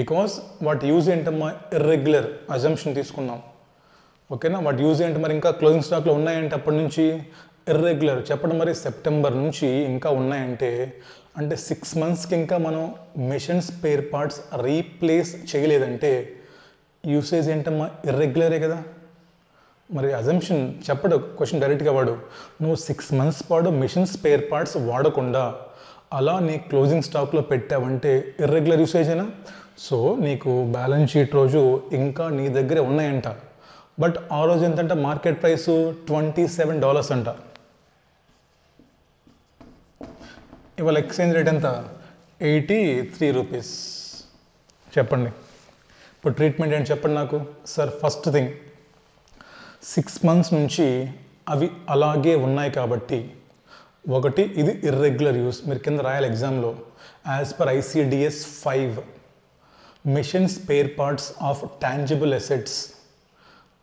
బికాస్ వాటి యూజ్ ఏంటమ్మా? ఇర్రెగ్యులర్ అజంప్షన్ తీసుకున్నాం, ఓకేనా? వాటి యూజ్ ఏంటి మరి? ఇంకా క్లోజింగ్ స్టాక్లో ఉన్నాయంటే అప్పటి నుంచి ఇర్రెగ్యులర్ చెప్పడం. మరి సెప్టెంబర్ నుంచి ఇంకా ఉన్నాయంటే అంటే 6 monthsకి ఇంకా మనం మెషిన్ స్పేర్ పార్ట్స్ రీప్లేస్ చేయలేదంటే యూసేజ్ ఏంటమ్మా? ఇర్రెగ్యులరే కదా. మరి అజంప్షన్ చెప్పడు, క్వశ్చన్ డైరెక్ట్గా వాడు. నువ్వు 6 months పాటు మెషిన్ స్పేర్ పార్ట్స్ వాడకుండా అలా నీ క్లోజింగ్ స్టాక్లో పెట్టావంటే ఇర్రెగ్యులర్ యూసేజేనా? సో నీకు బ్యాలెన్స్ షీట్ రోజు ఇంకా నీ దగ్గరే ఉన్నాయంట. బట్ ఆ రోజు ఎంతంట మార్కెట్ ప్రైసు? $27 అంట. ఇవాళ ఎక్స్చేంజ్ రేట్ ఎంత? 83 రూపీస్. చెప్పండి ఇప్పుడు ట్రీట్మెంట్ ఏంటి చెప్పండి నాకు. సార్ ఫస్ట్ థింగ్ 6 months నుంచి అవి అలాగే ఉన్నాయి కాబట్టి ఒకటి ఇది ఇర్రెగ్యులర్ యూస్. మీరు కింద రాయాలి ఎగ్జామ్లో. As per ICDS 5 machine spare parts of tangible assets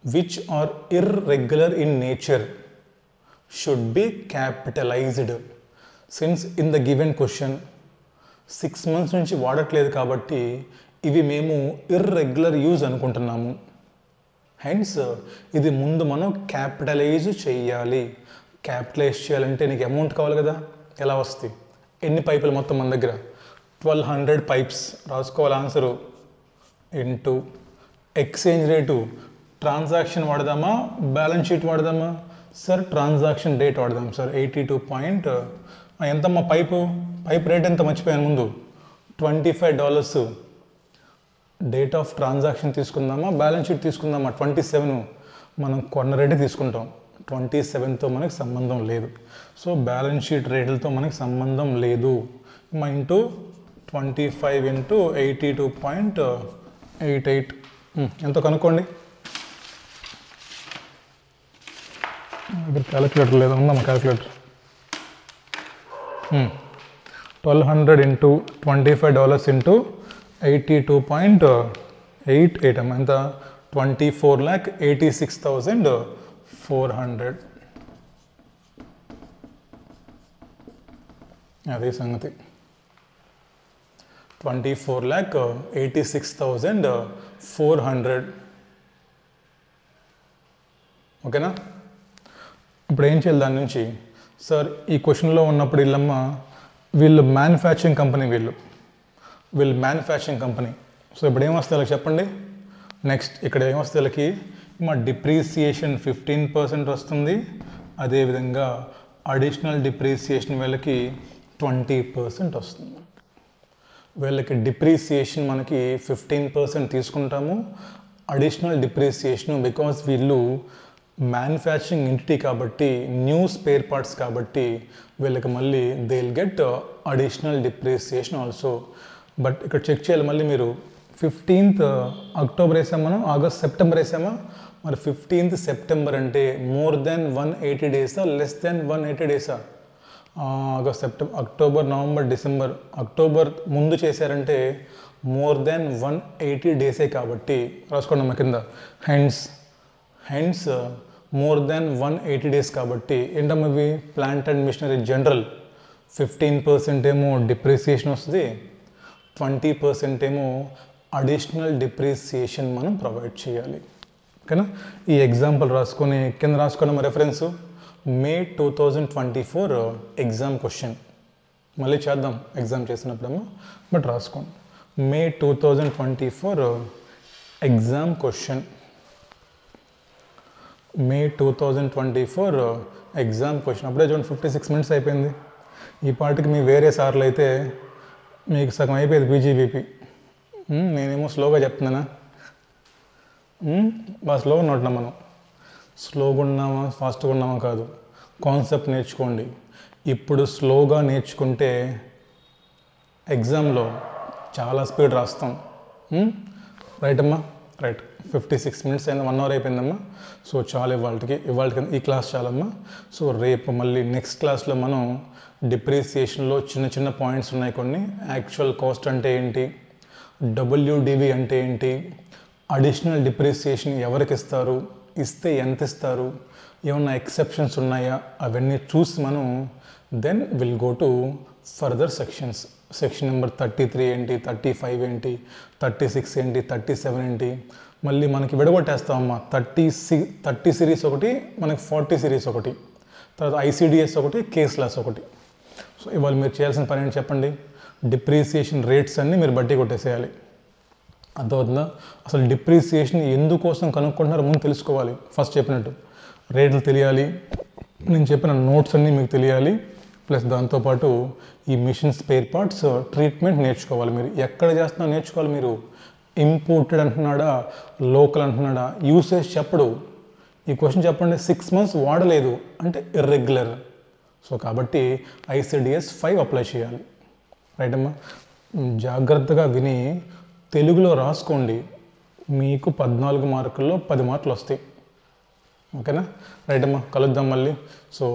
which are irregular in nature should be capitalized. Since in the given question 6 months నుంచి వాడట్లేదు కాబట్టి ఇవి మేము ఇర్రెగ్యులర్ యూజ్ అనుకుంటున్నాము. హెన్స్ ఇది ముందు మనం క్యాపిటలైజ్ చేయాలి. క్యాపిటలైజ్ చేయాలంటే నీకు అమౌంట్ కావాలి కదా. ఎలా వస్తాయి? ఎన్ని పైపులు మొత్తం మన దగ్గర? 1200 పైప్స్. రాసుకోవాలి answer. Into exchange rate. Transaction వాడదామా బ్యాలెన్స్ షీట్ వాడదామా? సార్ ట్రాన్సాక్షన్ డేట్ వాడదాం సార్. 82 ఎంతమ్మా పైపు రేట్ ఎంత మర్చిపోయాను ముందు? $25. డేట్ ఆఫ్ ట్రాన్సాక్షన్ తీసుకుందామా బ్యాలెన్స్ షీట్ తీసుకుందామా? 27. మనం కొన్న రేటే తీసుకుంటాం. 27తో మనకి సంబంధం లేదు. సో బ్యాలెన్స్ షీట్ రేట్లతో మనకి సంబంధం లేదు. ఇంటూ 25 ఇంటూ 82.88 ఎంతో కనుక్కోండి. క్యాలిక్యులేటర్ లేదా? ఉందమ్మా క్యాలిక్యులేటర్. 1200 ఇంటూ $25 ఇంటూ 82.88 అమ్మ. ఎంత? 24,86,400. అదే సంగతి. 24,86,400. ఓకేనా? ఇప్పుడు ఏం చేయాలి దాని నుంచి? సార్ ఈ క్వశ్చన్లో ఉన్నప్పుడు వీళ్ళు మ్యానుఫ్యాక్చరింగ్ కంపెనీ, వీళ్ళు వీళ్ళు మ్యానుఫ్యాక్చరింగ్ కంపెనీ. సో ఇప్పుడు ఏమొస్తుంది వీళ్ళకి చెప్పండి. నెక్స్ట్ ఇక్కడ ఏమొస్తుంది వీళ్ళకి, మా డిప్రీసియేషన్ 15% వస్తుంది. అదేవిధంగా అడిషనల్ డిప్రీసియేషన్ వీళ్ళకి 20% వస్తుంది. వీళ్ళకి డిప్రీసియేషన్ మనకి 15% తీసుకుంటాము. అడిషనల్ డిప్రీసియేషన్ బికాస్ వీళ్ళు మ్యానుఫ్యాక్చరింగ్ ఎంటిటీ కాబట్టి, న్యూ స్పేర్ పార్ట్స్ కాబట్టి వీళ్ళకి మళ్ళీ they will get additional depreciation also. But ఇక్కడ చెక్ చేయాలి మళ్ళీ మీరు. 15th అక్టోబర్ వేసాం మనం, ఆగస్ట్ సెప్టెంబర్ వేసామా? మరి 15th సెప్టెంబర్ అంటే మోర్ దెన్ 180 డేసా, లెస్ దెన్ 180 డేసా? August, September, October, November, December. October ముందు చేశారంటే మోర్ దెన్ 180 డేసే కాబట్టి రాసుకోండి అమ్మ కింద. హెన్స్ మోర్ దెన్ 180 డేస్ కాబట్టి ఏంటమ్మా ఇవి? ప్లాంట్ అండ్ మిషనరీ జనరల్ 15% ఏమో డిప్రిసియేషన్ వస్తుంది, 20% ఏమో అడిషనల్ డిప్రిసియేషన్ మనం ప్రొవైడ్ చేయాలి. ఓకేనా? ఈ ఎగ్జాంపుల్ రాసుకొని కింద రాసుకున్నాము రెఫరెన్సు. మే 2024 ఎగ్జామ్ క్వశ్చన్. మళ్ళీ చేద్దాం ఎగ్జామ్ చేసినప్పుడేమో, బట్ రాసుకోండి. మే 2024 ఎగ్జామ్ క్వశ్చన్. మే 2024 ఎగ్జామ్ క్వశ్చన్. అప్పుడే చూడండి 56 minutes అయిపోయింది. ఈ పాటికి మీ వేరే సార్లు అయితే మీకు సగం అయిపోయేది పీజీబీపీ. నేనేమో స్లోగా చెప్తున్నానా? బాగా స్లోగా ఉంటున్నాం మనం. స్లోగా ఉన్నామా ఫాస్ట్గా ఉన్నామా కాదు, కాన్సెప్ట్ నేర్చుకోండి. ఇప్పుడు స్లోగా నేర్చుకుంటే ఎగ్జామ్లో చాలా స్పీడ్ రాస్తాం. రైట్ అమ్మా? రైట్. 56 minutes అయింది, 1 hour అయిపోయిందమ్మా. సో చాలా ఇవాళకి ఈ క్లాస్ చాలమ్మా. సో రేపు మళ్ళీ నెక్స్ట్ క్లాస్లో మనం డిప్రిసియేషన్లో చిన్న చిన్న పాయింట్స్ ఉన్నాయి కొన్ని. యాక్చువల్ కాస్ట్ అంటే ఏంటి, డబ్ల్యూడివి అంటే ఏంటి, అడిషనల్ డిప్రిసియేషన్ ఎవరికి ఇస్తారు, ఇస్తే ఎంత ఇస్తారు, ఏమన్నా ఎక్సెప్షన్స్ ఉన్నాయా, అవన్నీ చూసి మనం then will go to further sections. Section number 33 ఏంటి, 35 ఏంటి, 36 ఏంటి, 37 ఏంటి, మళ్ళీ మనకి విడగొట్టేస్తామమ్మా. 30 సిరీస్ ఒకటి, మనకి 40 సిరీస్ ఒకటి, తర్వాత ఐసిడిఎస్ ఒకటి, కేస్ లాస్ ఒకటి. సో ఇవాళ మీరు చేయాల్సిన పని ఏంటి చెప్పండి? డిప్రిసియేషన్ రేట్స్ అన్నీ మీరు బట్టి కొట్టేసేయాలి. అర్థమవుతుందా? అసలు డిప్రిసియేషన్ ఎందుకోసం కనుక్కుంటున్నారో ముందు తెలుసుకోవాలి. ఫస్ట్ చెప్పినట్టు రేట్లు తెలియాలి, నేను చెప్పిన నోట్స్ అన్నీ మీకు తెలియాలి, ప్లస్ దాంతోపాటు ఈ మిషన్ స్పేర్ పార్ట్స్ ట్రీట్మెంట్ నేర్చుకోవాలి. మీరు ఎక్కడ చేస్తున్నా నేర్చుకోవాలి. మీరు ఇంపోర్టెడ్ అంటున్నాడా, లోకల్ అంటున్నాడా, యూసేజ్ చెప్పడు. ఈ క్వశ్చన్ చెప్పండి, 6 months వాడలేదు అంటే ఇర్రెగ్యులర్. సో కాబట్టి ఐసిడిఎస్ 5 అప్లై చేయాలి. రైట్ అమ్మా? జాగ్రత్తగా విని తెలుగులో రాసుకోండి. మీకు 14 మార్కుల్లో 10 మార్కులు వస్తాయి. ఓకేనా? రైట్ అమ్మా? కలుద్దాం మళ్ళీ. సో